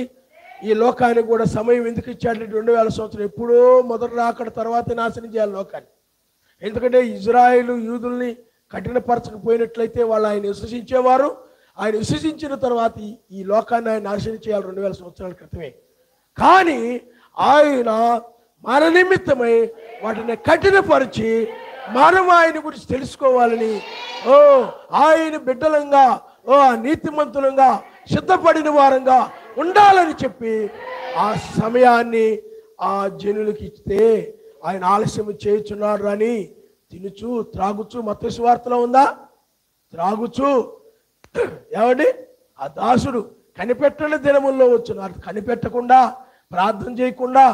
ఈ లోకానికి కూడా సమయం ఎందుకు ఇచ్చాడంటే 2000 సంవత్సరాలు ఎప్పుడో మొదటి రాకడ తర్వాత నాశనం చేయాలి లోకాన్ని. ఎందుకంటే ఇజ్రాయేలు యూదుల్ని కఠినపరచకపోయినట్లయితే వాళ్ళు ఆయన విశ్వసించేవారు. ఆయన విశ్వసించిన తర్వాత ఈ లోకాన్ని ఆయన నాశనం చేయాలి 2000 సంవత్సరాల క్రితమే. కానీ ఆయన మన నిమిత్తమై వాటిని కఠినపరిచి మనం ఆయన గురించి తెలుసుకోవాలని ఆయన బిడ్డలంగా నీతిమంతులంగా సిద్ధపడిన వారంగా ఉండాలని చెప్పి ఆ సమయాన్ని ఆ జనులకి ఇస్తే ఆయన ఆలస్యం చేయుచున్నాడు అని తినుచు త్రాగుచు మత్తయి సువార్తలో ఉందా? త్రాగుచు ఏమండి ఆ దాసుడు కనిపెట్టని దినముల్లో వచ్చున్నారు. కనిపెట్టకుండా ప్రార్థన చేయకుండా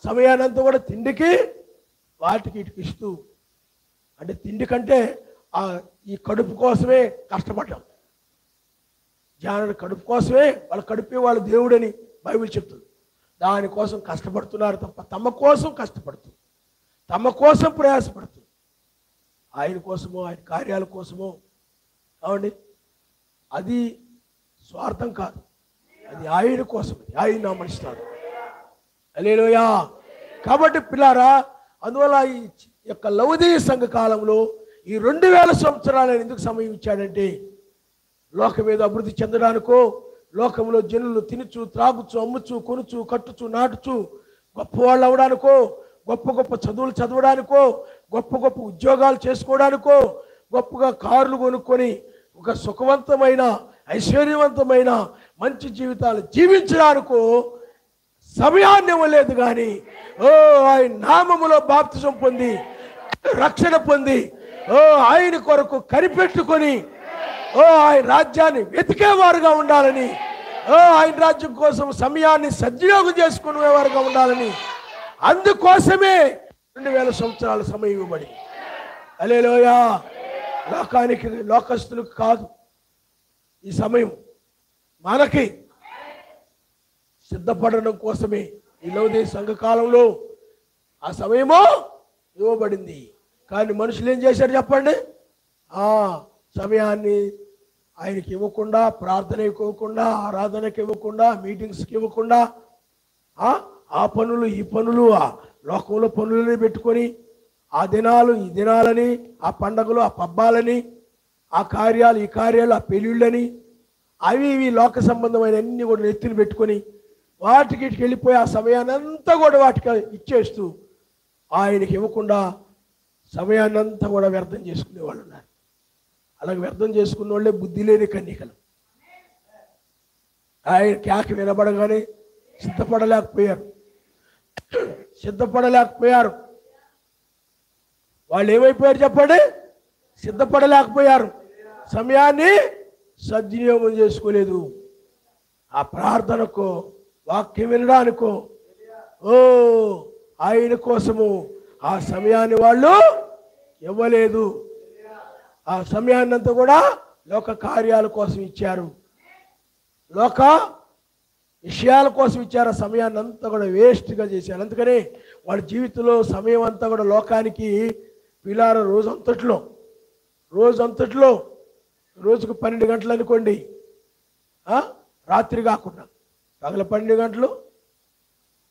సమయానంతా కూడా తిండికి వాటికి ఇటుకి ఇస్తూ, అంటే తిండి కంటే ఈ కడుపు కోసమే కష్టపడ్డాం. జానుడు కడుపు కోసమే వాళ్ళ కడుపే వాళ్ళ దేవుడని బైబిల్ చెప్తుంది. దానికోసం కష్టపడుతున్నారు తప్ప తమ కోసం కష్టపడుతూ తమ కోసం ప్రయాసపడుతూ ఆయన కోసమో ఆయన కార్యాల కోసమో కావండి. అది స్వార్థం కాదు, అది ఆయన కోసం, ఆయన నామనిస్తాడు. హల్లెలూయా. కాబట్టి పిల్లారా, అందువల్ల ఈ యొక్క లవదీయ సంఘ కాలంలో ఈ 2000 సంవత్సరాలు ఎందుకు సమయం ఇచ్చాడంటే లోకం మీద అభివృద్ధి చెందడానికో, లోకంలో జనులు తినుచు త్రాగుచు అమ్ముచు కొనుచు కట్టుచు నాటుచు గొప్పవాళ్ళు అవడానికో, గొప్ప గొప్ప చదువులు చదవడానికో, గొప్ప గొప్ప ఉద్యోగాలు చేసుకోవడానికో, గొప్పగా కార్లు కొనుక్కొని ఒక సుఖవంతమైన ఐశ్వర్యవంతమైన మంచి జీవితాలు జీవించడానికో సమయాన్ని ఇవ్వలేదు. కానీ ఆయన నామములో బాప్తిజం పొంది రక్షణ పొంది ఆయన కొరకు కనిపెట్టుకొని ఆయన రాజ్యాన్ని వెతికేవారుగా ఉండాలని, ఆయన రాజ్యం కోసం సమయాన్ని సద్వినియోగం చేసుకునేవారుగా ఉండాలని, అందుకోసమే 2000 సంవత్సరాల సమయం ఇవ్వబడి. హల్లెలూయా. లోకానికి లోకస్తులకు కాదు ఈ సమయం, మనకి సిద్ధపడడం కోసమే ఈ లవదీయ సంఘకాలంలో ఆ సమయమో ఇవ్వబడింది. కానీ మనుషులు ఏం చేశారు చెప్పండి? సమయాన్ని ఆయనకి ఇవ్వకుండా, ప్రార్థనకి ఇవ్వకుండా, ఆరాధనకి ఇవ్వకుండా, మీటింగ్స్కి ఇవ్వకుండా ఆ పనులు ఈ పనులు ఆ లోకంలో పనులని పెట్టుకొని ఆ దినాలు ఈ దినాలని, ఆ పండగలు ఆ పబ్బాలని, ఆ కార్యాలు ఈ కార్యాలు ఆ పెళ్ళిళ్ళని, అవి ఇవి లోక సంబంధమైన అన్ని కూడా నెత్తిని పెట్టుకొని వాటికి వెళ్ళిపోయి ఆ సమయాన్ని అంతా కూడా వాటికి ఇచ్చేస్తూ ఆయనకి ఇవ్వకుండా సమయాన్ని అంతా కూడా వ్యర్థం చేసుకునే వాళ్ళు ఉన్నారు. అలాగే వ్యర్థం చేసుకున్న వాళ్ళే బుద్ధి లేని కన్యకలు. ఆయన కేక వినబడగానే సిద్ధపడలేకపోయారు. వాళ్ళు ఏమైపోయారు చెప్పండి? సిద్ధపడలేకపోయారు. సమయాన్ని సద్వినియోగం చేసుకోలేదు. ఆ ప్రార్థనకో వాక్యం వినడానికో ఆయన కోసము ఆ సమయాన్ని వాళ్ళు ఇవ్వలేదు. ఆ సమయాన్ని అంతా కూడా లోక కార్యాల కోసం ఇచ్చారు, లోక విషయాల కోసం ఇచ్చారు. ఆ సమయాన్ని అంతా కూడా వేస్ట్గా చేశారు. అందుకనే వాళ్ళ జీవితంలో సమయం అంతా కూడా లోకానికి పిల్లార రోజంతట్లో రోజుకు 12 గంటలు అనుకోండి, రాత్రి కాకుండా పగల 12 గంటలు,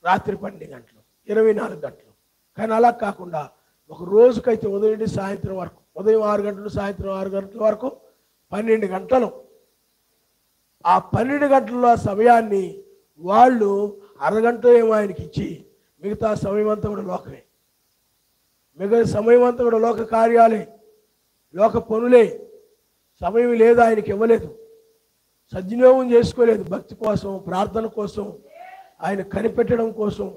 రాత్రి 12 గంటలు, 24 గంటలు. కానీ అలా కాకుండా ఒక రోజుకైతే ఉదయం నుండి సాయంత్రం వరకు, ఉదయం 6 గంటలు సాయంత్రం 6 గంటల వరకు 12 గంటలు. ఆ 12 గంటల సమయాన్ని వాళ్ళు అరగంట ఏమో ఆయనకి ఇచ్చి మిగతా సమయం అంతా కూడా లోకమే, మిగతా సమయం అంతా కూడా లోక కార్యాలే, లోక పనులే. సమయం లేదు, ఆయనకి ఇవ్వలేదు, సద్వినియోగం చేసుకోలేదు. భక్తి కోసం, ప్రార్థన కోసం, ఆయన కనిపెట్టడం కోసం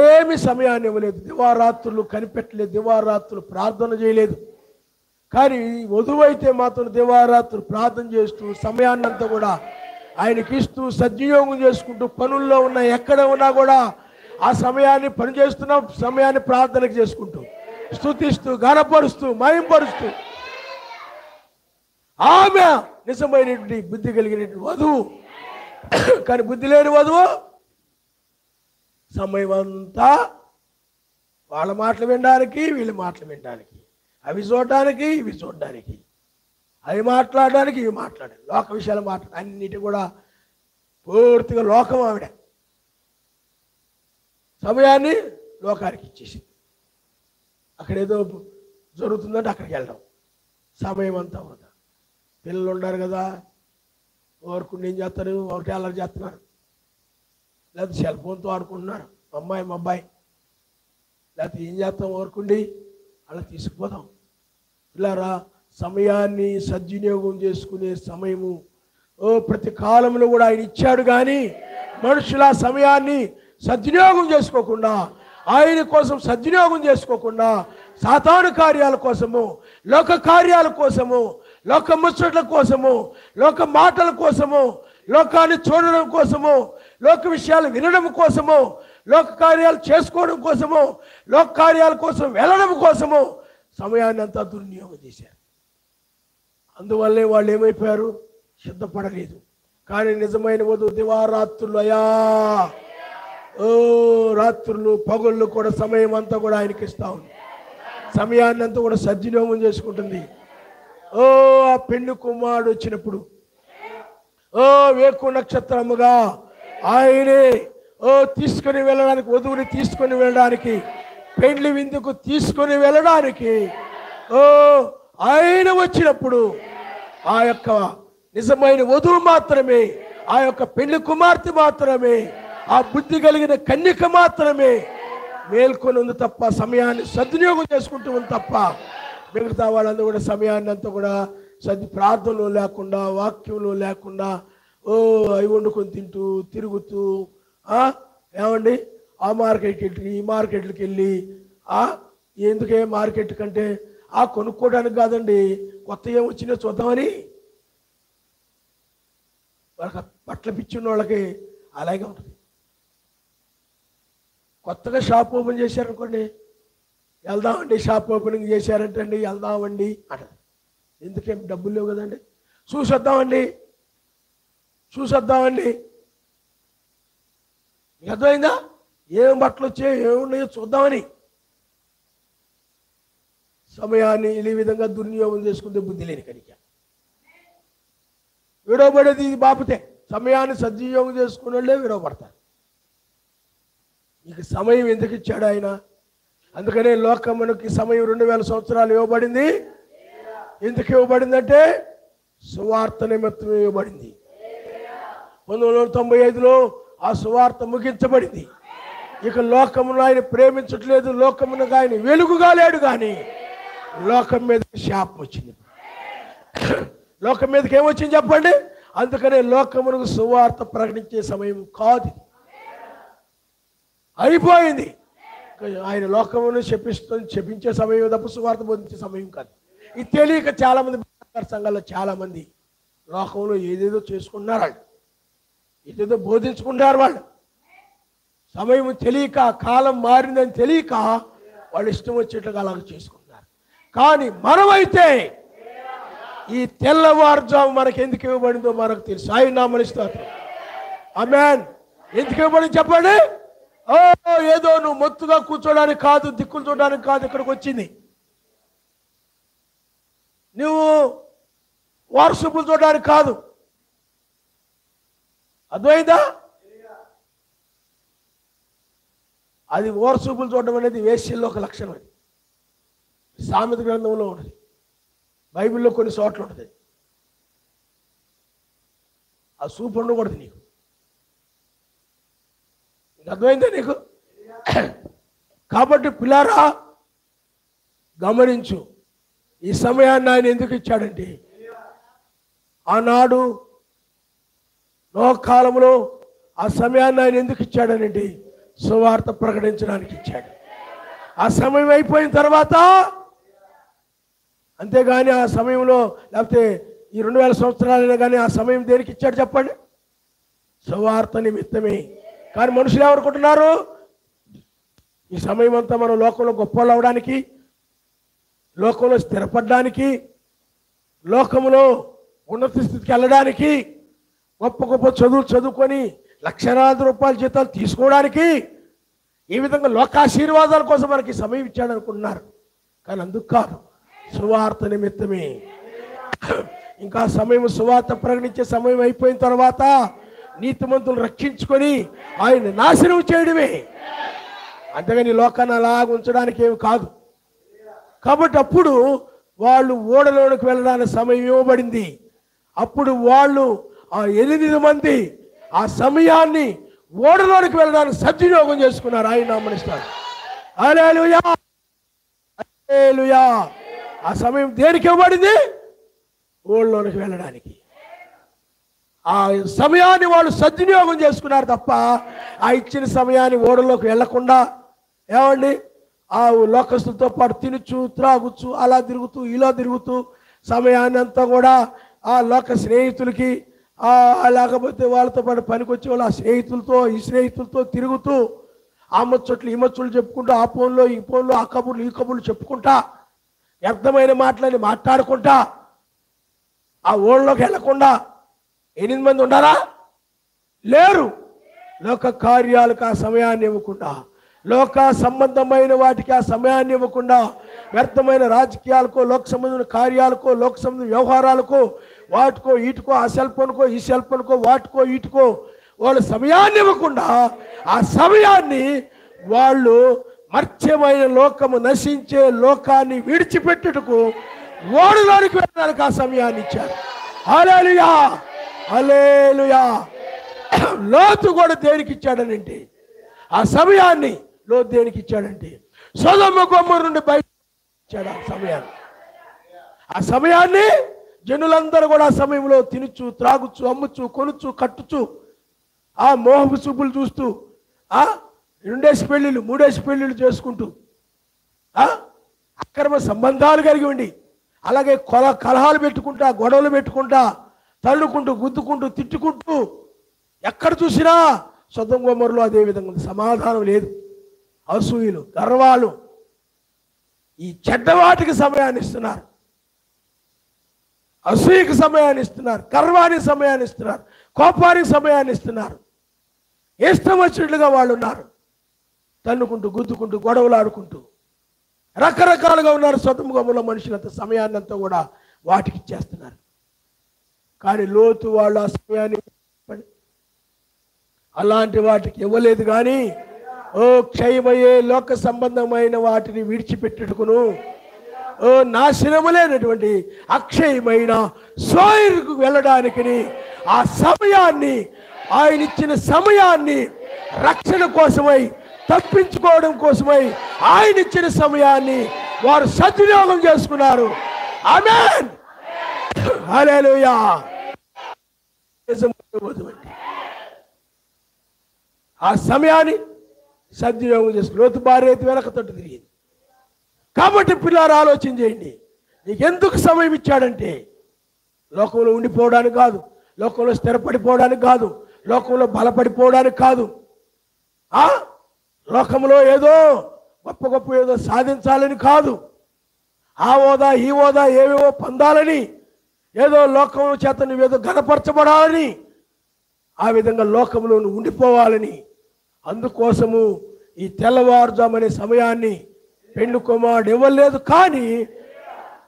ఏమి సమయాన్ని ఇవ్వలేదు. దివారాత్రులు కనిపెట్టలేదు, దివారాత్రులు ప్రార్థన చేయలేదు. కానీ వధువు అయితే మాత్రం దివారాత్రులు ప్రార్థన చేస్తూ సమయాన్నంతా కూడా ఆయనకి ఇస్తూ సద్వినియోగం చేసుకుంటూ పనుల్లో ఉన్న ఎక్కడ ఉన్నా కూడా ఆ సమయాన్ని పనిచేస్తున్న సమయాన్ని ప్రార్థనకు చేసుకుంటూ స్తుతిస్తూ ఘనపరుస్తూ మహింపరుస్తూ ఆమె నిజమైనటువంటి బుద్ధి కలిగినటువంటి వధువు. కానీ బుద్ధి లేని వధువు సమయం అంతా వాళ్ళ మాటలు వినడానికి, వీళ్ళ మాటలు వినడానికి, అవి చూడడానికి, ఇవి చూడడానికి. అవి మాట్లాడడానికి ఇవి మాట్లాడాలి, లోక విషయాలు మాట్లాడాలి, అన్నిటి కూడా పూర్తిగా లోకం ఆవిడ. సమయాన్ని లోకానికి ఇచ్చేసి అక్కడేదో జరుగుతుందంటే అక్కడికి వెళ్ళడం, సమయం అంతా వృధా. పిల్లలు ఉన్నారు కదా, ఓరుకుండి ఏం చేస్తారు, ఒకటే అల్లరి చేస్తున్నారు, లేకపోతే సెల్ ఫోన్తో ఆడుకుంటున్నారు మా అబ్బాయి, లేకపోతే ఏం చేస్తాం, ఓరుకుండి అలా తీసుకుపోదాం. పిల్లారా, సమయాన్ని సద్వినియోగం చేసుకునే సమయము ప్రతి కాలంలో కూడా ఆయన ఇచ్చాడు. కానీ మనుషుల సమయాన్ని సద్వినియోగం చేసుకోకుండా, ఆయన కోసం సద్వినియోగం చేసుకోకుండా, సాతాను కార్యాల కోసము, లోక కార్యాల కోసము, లోక ముచ్చట్ల కోసము, లోక మాటల కోసము, లోకాన్ని చూడడం కోసము, లోక విషయాలు వినడం కోసము, లోక కార్యాలు చేసుకోవడం కోసము, లోక కార్యాల కోసం వెళ్ళడం కోసము సమయాన్ని అంతా దుర్వినియోగం చేశారు. అందువల్లే వాళ్ళు ఏమైపోయారు, సిద్ధపడలేదు. కానీ నిజమైన వధువు దివారాత్రులు, అయా రాత్రులు పగుళ్ళు కూడా సమయం అంతా కూడా ఆయనకి ఇస్తా ఉంది. సమయాన్ని అంతా కూడా సద్వినియోగం చేసుకుంటుంది. ఆ పెళ్లి కుమారుడు వచ్చినప్పుడు వేకు నక్షత్రముగా ఆయనే తీసుకొని వెళ్ళడానికి, వధువుని తీసుకొని వెళ్ళడానికి, పెళ్లి విందుకు తీసుకొని వెళ్ళడానికి ఆయన వచ్చినప్పుడు ఆ యొక్క నిజమైన వధువు మాత్రమే, ఆ యొక్క పెళ్లి కుమార్తె మాత్రమే, ఆ బుద్ధి కలిగిన కన్యక మాత్రమే మేల్కొని ఉంది తప్ప, సమయాన్ని సద్వినియోగం చేసుకుంటూ ఉంది తప్ప, మిగతా వాళ్ళందరూ కూడా సమయాన్ని అంతా కూడా ప్రార్థనలు లేకుండా, వాక్యంలో లేకుండా అవి వండుకొని తింటూ తిరుగుతూ, ఏమండి ఆ మార్కెట్కి ఈ మార్కెట్లకి వెళ్ళి, ఎందుకే మార్కెట్ కంటే కొనుక్కోవడానికి కాదండి, కొత్త ఏమొచ్చినా చూద్దామని. వాళ్ళకి బట్టలు పిచ్చిన వాళ్ళకి అలాగే ఉంటుంది. కొత్తగా షాప్ ఓపెన్ చేశారనుకోండి, వెళ్దామండి, షాప్ ఓపెనింగ్ చేశారంటే అండి వెళ్దామండి అంటారు. ఎందుకేం డబ్బులు లేవు కదండి, చూసొద్దామండి మీకు అర్థమైందా? ఏం బట్టలు వచ్చాయో ఏమున్నాయో చూద్దామని. సమయాన్ని ఈ విధంగా దుర్వినియోగం చేసుకుంటే బుద్ధి లేని కనుక విడవబడేది ఇది బాపుతే. సమయాన్ని సద్వినియోగం చేసుకునే వాళ్ళే విడవబడతారు. నీకు సమయం ఎందుకు ఇచ్చాడు ఆయన? అందుకనే లోకమునకి సమయం 2000 సంవత్సరాలు ఇవ్వబడింది. ఎందుకు ఇవ్వబడిందంటే సువార్త నిమిత్తం ఇవ్వబడింది. 1995లో ఆ సువార్త ముగించబడింది. ఇక లోకమును ఆయన ప్రేమించట్లేదు, లోకమునకు ఆయన వెలుగుగా లేడు. కానీ లోకం మీద శాపం వచ్చింది. లోకం మీదకి ఏమొచ్చింది చెప్పండి? అందుకనే లోకమునకు సువార్త ప్రకటించే సమయం కాదు, అయిపోయింది. ఆయన లోకమును శపించే సమయం తప్ప సువార్త బోధించే సమయం కాదు. ఇది తెలియక చాలా మంది సంఘాల్లో చాలా మంది లోకంలో ఏదేదో చేసుకుంటున్నారు, వాళ్ళు ఏదేదో బోధించుకుంటారు. వాళ్ళు సమయం తెలియక, కాలం మారిందని తెలియక వాళ్ళు ఇష్టం వచ్చేట్టుగా అలాగ చేసుకుంటున్నారు. కానీ మనమైతే ఈ తెల్లవారుజాము మనకి ఎందుకు ఇవ్వబడిందో మనకు తెలుసు. ఆయన నామమున స్తోత్రం. ఆమేన్. ఎందుకు ఇవ్వబడింది చెప్పండి? ఏదో నువ్వు మొత్తుగా కూర్చోడానికి కాదు, దిక్కులు చూడడానికి కాదు ఇక్కడికి వచ్చింది. నువ్వు వారసుపులు చూడడానికి కాదు. అర్థమైందా? అది వారసుపులు చూడడం అనేది వేశ్యల్లో ఒక లక్షణం. అది సామెత గ్రంథంలో ఉన్నది, బైబిల్లో కొన్ని చోట్ల ఉంటుంది. ఆ సూపు ఉండకూడదు నీకు. అర్థమైందా నీకు? కాబట్టి పిల్లారా గమనించు, ఈ సమయాన్ని ఆయన ఎందుకు ఇచ్చాడంటే, ఆనాడు నోహ కాలంలో ఆ సమయాన్ని ఆయన ఎందుకు ఇచ్చాడనంటే సువార్త ప్రకటించడానికి ఇచ్చాడు. ఆ సమయం అయిపోయిన తర్వాత, అంతేగాని ఆ సమయంలో, లేకపోతే ఈ 2000 సంవత్సరాలైనా కానీ ఆ సమయం దేనికి ఇచ్చాడు చెప్పండి? సువార్త నిమిత్తమే. కానీ మనుషులు ఏమనుకుంటున్నారు? ఈ సమయం అంతా మనం లోకంలో గొప్పలు అవడానికి, లోకంలో స్థిరపడడానికి, లోకంలో ఉన్నత స్థితికి వెళ్ళడానికి, గొప్ప గొప్ప చదువులు చదువుకొని లక్షలాది రూపాయల జీతాలు తీసుకోవడానికి, ఈ విధంగా లోకాశీర్వాదాల కోసం మనకి సమయం ఇచ్చాడు అనుకుంటున్నారు. కానీ అందుకు కాదు, సువార్త నిమిత్తమే. ఇంకా సమయం, సువార్త ప్రకటించే సమయం అయిపోయిన తర్వాత నీతిమంతులు రక్షించుకొని ఆయన నాశనం చేయడమే, అంతేగాని లోకాన్ని అలాగ ఉంచడానికి ఏమి కాదు. కాబట్టి అప్పుడు వాళ్ళు ఓడలోనికి వెళ్ళడానికి సమయం ఇవ్వబడింది. అప్పుడు వాళ్ళు ఆ 8 మంది ఆ సమయాన్ని ఓడలోనికి వెళ్ళడానికి సద్వినియోగం చేసుకున్నారు. ఆయన నామమునిస్తారు. హల్లెలూయా, హల్లెలూయా. ఆ సమయం దేనికి ఇవ్వబడింది? ఓడలోనికి వెళ్ళడానికి. ఆ సమయాన్ని వాళ్ళు సద్వినియోగం చేసుకున్నారు తప్ప ఆ ఇచ్చిన సమయాన్ని ఓడలోకి వెళ్లకుండా ఏమండి ఆ లోకస్తులతో పాటు తినుచు త్రాగుచు అలా తిరుగుతూ ఇలా తిరుగుతూ సమయాన్ని అంతా కూడా ఆ లోక స్నేహితులకి లేకపోతే వాళ్ళతో పాటు పనికొచ్చే వాళ్ళు ఆ స్నేహితులతో ఈ స్నేహితులతో తిరుగుతూ ఆ ముచ్చట్లు ఈ ముచ్చట్లు చెప్పుకుంటూ ఆ ఫోన్లో ఈ ఫోన్లో ఆ కబుర్లు ఈ కబుర్లు చెప్పుకుంటా వ్యర్థమైన మాటలని మాట్లాడుకుంటా ఆ ఓళ్ళలోకి వెళ్లకుండా 8 మంది ఉండారా? లేరు. లోక కార్యాలకు ఆ సమయాన్ని ఇవ్వకుండా, లోక సంబంధమైన వాటికి ఆ సమయాన్ని ఇవ్వకుండా, వ్యర్థమైన రాజకీయాలకో, లోక సంబంధమైన కార్యాలకో, లోక సంబంధ వ్యవహారాలకో, వాటికో వీటికో, ఆ సెల్ ఫోన్కో ఈ సెల్ ఫోన్కో వాటికో వీటికో వాళ్ళు సమయాన్ని ఇవ్వకుండా ఆ సమయాన్ని వాళ్ళు మర్త్యమైన లోకము నశించే లోకాన్ని విడిచిపెట్టుటకు ఓడలోనికి వెళ్ళడానికి ఆ సమయాన్ని ఇచ్చారు. హల్లెలూయా, హల్లెలూయా. లోతు కూడా దేనికి ఇచ్చాడనంటే ఆ సమయాన్ని లోతు దేనికి ఇచ్చాడంటే సొదొమ గొమొర్రా నుండి బయట ఇచ్చాడు. ఆ సమయాన్ని, ఆ సమయాన్ని జనులందరూ కూడా ఆ సమయంలో తినుచు త్రాగుచు అమ్ముచు కొనుచు కట్టుచు ఆ మోహపు చూపులు చూస్తూ 2 పెళ్ళిళ్ళు 3 పెళ్ళిళ్ళు చేసుకుంటూ అక్రమ సంబంధాలు కలిగి ఉండి అలాగే కలహాలు పెట్టుకుంటా గొడవలు పెట్టుకుంటా తన్నుకుంటూ గుద్దుకుంటూ తిట్టుకుంటూ ఎక్కడ చూసినా సొదొమ గొమొర్రాలో అదే విధంగా ఉంది. సమాధానం లేదు. అసూయలు, గర్వాలు, ఈ చెడ్డవాటికి సమయాన్ని ఇస్తున్నారు. అసూయకి సమయాన్ని ఇస్తున్నారు, గర్వానికి సమయాన్ని ఇస్తున్నారు, కోపానికి సమయాన్ని ఇస్తున్నారు. ఇష్టం వచ్చినట్లుగా వాళ్ళు ఉన్నారు. తన్నుకుంటూ గుద్దుకుంటూ గొడవలు ఆడుకుంటూ రకరకాలుగా ఉన్నారు. సొదొమ గొమొర్రా మనుషులంతా సమయాన్ని అంతా కూడా వాటికి ఇచ్చేస్తున్నారు. కానీ లోతు వాళ్ళు ఆ సమయాన్ని అలాంటి వాటికి ఇవ్వలేదు. కానీ క్షయమయ్యే లోక సంబంధమైన వాటిని విడిచిపెట్టుకును నాశనము లేనటువంటి అక్షయమైన సోయరుకు వెళ్ళడానికి ఆ సమయాన్ని, ఆయన ఇచ్చిన సమయాన్ని రక్షణ కోసమై, తప్పించుకోవడం కోసమై ఆయన ఇచ్చిన సమయాన్ని వారు సద్వినియోగం చేసుకున్నారు. ఆమేన్, హల్లెలూయా. ఆ సమయాన్ని సద్వినియోగం చేసుకుని లోతు భార్య అయితే వెనక తట్టు తిరిగింది. కాబట్టి పిల్లలు ఆలోచన చేయండి. నీకు ఎందుకు సమయం ఇచ్చాడంటే లోకంలో ఉండిపోవడానికి కాదు, లోకంలో స్థిరపడిపోవడానికి కాదు, లోకంలో బలపడిపోవడానికి కాదు, లోకంలో ఏదో గొప్ప గొప్ప ఏదో సాధించాలని కాదు, ఆ హోదా ఈ హోదా ఏవేవో పొందాలని, ఏదో లోకం చేత నువ్వేదో ఘనపరచబడాలని, ఆ విధంగా లోకంలో నువ్వు ఉండిపోవాలని, అందుకోసము ఈ తెల్లవారుజామనే సమయాన్ని పెండ్లి కుమారుడు ఇవ్వలేదు. కానీ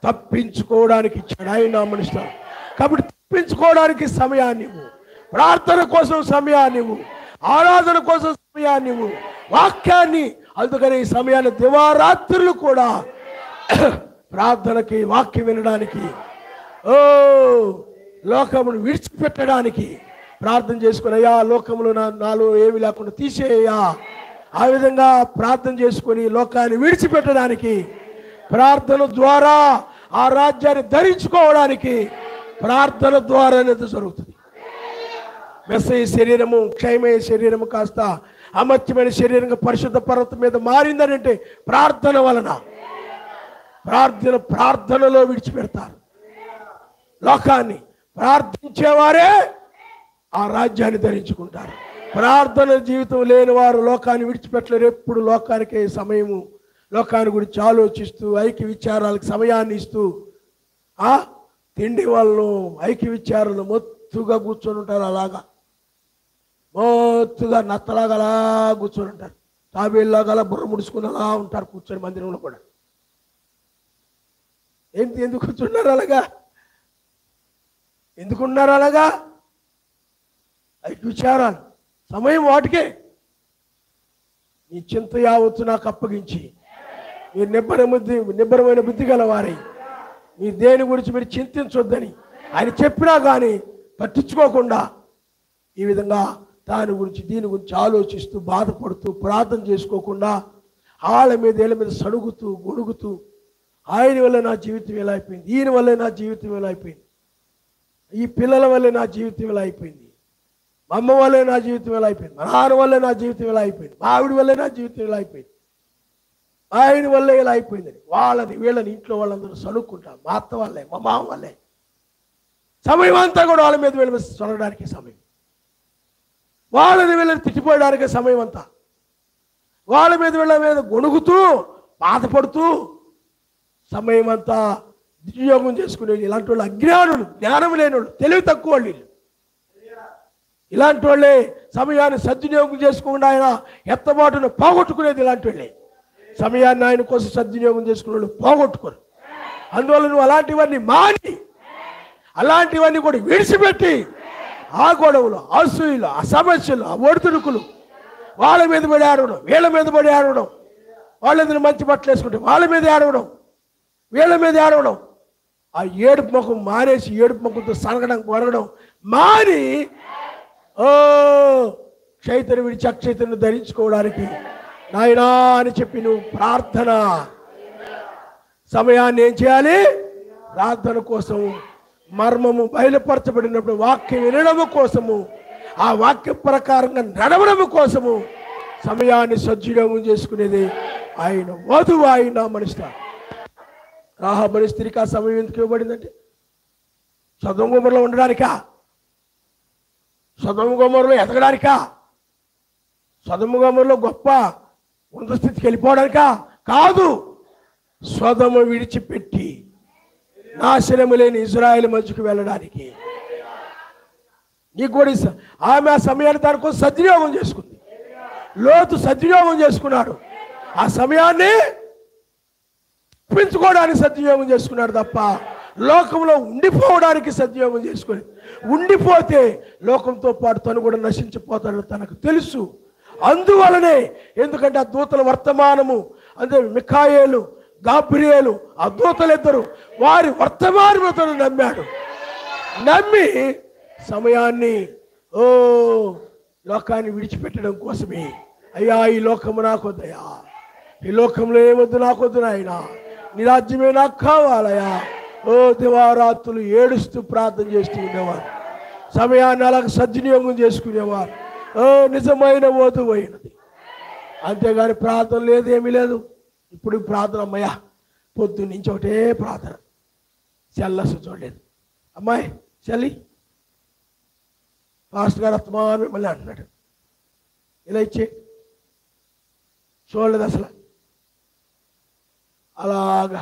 తప్పించుకోవడానికి ఇచ్చాడు. ఆయన నామమునిస్తారు. కాబట్టి తప్పించుకోవడానికి సమయాన్ని ఇవ్వు, ప్రార్థన కోసం సమయాన్ని ఇవ్వు, ఆరాధన కోసం సమయాన్ని ఇవ్వు, వాక్యాన్ని. అందుకని ఈ సమయాన్ని దివారాత్రులు కూడా ప్రార్థనకి, వాక్యం వినడానికి, లోకమును విడిచిపెట్టడానికి ప్రార్థన చేసుకుని, అయ్యా లోకములు నాలో ఏమి లేకుండా తీసేయ్యా, ఆ విధంగా ప్రార్థన చేసుకొని లోకాన్ని విడిచిపెట్టడానికి, ప్రార్థన ద్వారా ఆ రాజ్యాన్ని ధరించుకోవడానికి ప్రార్థన ద్వారానే జరుగుతుంది. మెస్సయ్య శరీరము క్షయమయ్యే శరీరము కాస్త అమర్త్యమైన శరీరంగా పరిశుద్ధ పర్వతం మీద మారిందనంటే ప్రార్థన వలన. ప్రార్థనలో విడిచిపెడతారు లోకాన్ని. ప్రార్థించేవారే ఆ రాజ్యాన్ని ధరించుకుంటారు. ప్రార్థన జీవితం లేని వారు లోకాన్ని విడిచిపెట్టలేరు. ఎప్పుడు లోకానికి సమయము, లోకాన్ని గురించి ఆలోచిస్తూ ఐక్య విచారాలకు సమయాన్ని ఇస్తూ తిండి వాళ్ళు ఐక్య విచారాలు మొత్తుగా కూర్చొని ఉంటారు. అలాగా మొత్తుగా నత్తలాగా అలా కూర్చొని ఉంటారు. తాబేళ్ళలాగా అలా బుర్ర ముడుచుకుని అలా ఉంటారు కూర్చొని మందిరంలో కూడా. ఎందుకు కూర్చున్నారు అలాగా? ఎందుకున్నారు అలాగా? అవి విచారాలు, సమయం వాటికే. నీ చింత యావత్తు నాకు అప్పగించి మీరు నిబ్బరమైన బుద్ధి గలవారై మీరు దేని గురించి మీరు చింతించొద్దని ఆయన చెప్పినా కానీ పట్టించుకోకుండా ఈ విధంగా దాని గురించి దీని గురించి ఆలోచిస్తూ బాధపడుతూ ప్రార్థన చేసుకోకుండా ఆళ్ళ మీద వీళ్ళ మీద సడుగుతూ గొడుగుతూ ఆయన వల్ల నా జీవితం ఎలా అయిపోయింది, ఈయన వల్లే నా జీవితం ఎలా అయిపోయింది, ఈ పిల్లల వల్లే నా జీవితం ఎలా అయిపోయింది, మా అమ్మ వల్లే నా జీవితం ఎలా అయిపోయింది, మా నాన్న వల్లే నా జీవితం ఎలా అయిపోయింది, మా ఆవిడ వల్లే నా జీవితం ఎలా అయిపోయింది, ఆయన వల్లే ఇలా అయిపోయిందని వాళ్ళని వీళ్ళని ఇంట్లో వాళ్ళందరూ సనుక్కుంటారు. మా అత్త వల్లే, మా మామ వల్లే. సమయం అంతా కూడా వాళ్ళ మీద వీళ్ళ మీద సొనడానికి సమయం, వాళ్ళని వీళ్ళని తిట్టిపోయడానికి సమయం అంతా, వాళ్ళ మీద వీళ్ళ మీద గొణుగుతూ బాధపడుతూ సమయం అంతా దుర్యోగం చేసుకునే ఇలాంటి వాళ్ళు అజ్ఞానులు, జ్ఞానం లేని వాళ్ళు, తెలివి తక్కువ వాళ్ళు. ఇలాంటి వాళ్ళే సమయాన్ని సద్వినియోగం చేసుకోకుండా ఆయన ఎత్తబాటును పోగొట్టుకునేది ఇలాంటి వాళ్ళే. సమయాన్ని ఆయన కోసం సద్వినియోగం చేసుకునే వాళ్ళు పోగొట్టుకోరు. అందువల్ల నువ్వు అలాంటివన్నీ మాని అలాంటివన్నీ కూడా విడిచిపెట్టి ఆ గొడవలు, అసూయలు, ఆ సమస్యలు, ఆ ఒడిదుడుకులు వాళ్ళ మీద పడి ఆడవడం, వీళ్ళ మీద పడి ఆడవడం, వాళ్ళందరూ మంచి బట్టలు వేసుకుంటే వాళ్ళ మీద ఆడవడం, వీళ్ళ మీద ఆడవడం, ఆ ఏడుపు ముఖం మానేసి ఏడుపు ముఖంతో సనగడం కొరగడం మాని చైతన్యం విడిచి అక్షైతన్యం ధరించుకోవడానికి నాయనా అని చెప్పి నువ్వు ప్రార్థన సమయాన్ని ఏం చేయాలి? ప్రార్థన కోసం, మర్మము బయలుపరచబడినప్పుడు వాక్యం వినడము కోసము, ఆ వాక్య ప్రకారంగా నడవడము కోసము సమయాన్ని సద్వినియోగం చేసుకునేది ఆయన వధువు, ఆయన మనిషి. రాహాబు స్త్రీకి ఆ సమయం ఎందుకు ఇవ్వబడిందంటే సొదొమ గొమొర్రాలో ఉండడానికా? సొదొమ గొమొర్రాలో ఎదగడానికా? సొదొమ గొమొర్రాలో గొప్ప ఉన్నత స్థితికి వెళ్ళిపోవడానికా? కాదు. సొదొమ విడిచిపెట్టి నాశనము లేని ఇజ్రాయేల్ మధ్యకు వెళ్ళడానికి. నీకు కూడా ఆమె ఆ సమయాన్ని దానికోసం సద్వినియోగం చేసుకుంది. లోతు సద్వినియోగం చేసుకున్నాడు. ఆ సమయాన్ని పెంచుకోవడానికి సద్వినియోగం చేసుకున్నాడు తప్ప లోకంలో ఉండిపోవడానికి సద్వినియోగం చేసుకుని ఉండిపోతే లోకంతో పాటు తను కూడా నశించిపోతాడని తనకు తెలుసు. అందువలనే, ఎందుకంటే ఆ దూతల వర్తమానము, అంటే మిఖాయేలు, గాబ్రియేలు, ఆ దూతలిద్దరు వారి వర్తమానముతో నమ్మాడు. నమ్మి సమయాన్ని లోకాన్ని విడిచిపెట్టడం కోసమే, అయ్యా ఈ లోకము నాకొద్దయ్యా, ఈ లోకంలో ఏమొద్దు నాకొద్దు నాయన, నీ రాజ్యమే నాకు కావాలయ్యా, దివారాత్రులు ఏడుస్తూ ప్రార్థన చేస్తూ ఉండేవారు. సమయాన్ని అలాగ సద్వినియోగం చేసుకునేవారు. నిజమైన వధువు అయినది. అంతేగాని ప్రార్థన లేదు, ఏమీ లేదు. ఇప్పుడు ప్రార్థన, అమ్మయ్యా పొద్దున్న నుంచి ఒకటే ప్రార్థన, చెల్లసు చూడలేదు. అమ్మాయి చెల్లి, పాస్టర్ గారు అత్తమా మిమ్మల్ని అంటున్నాడు, ఇలా ఇచ్చే చూడలేదు అసలు. అలాగా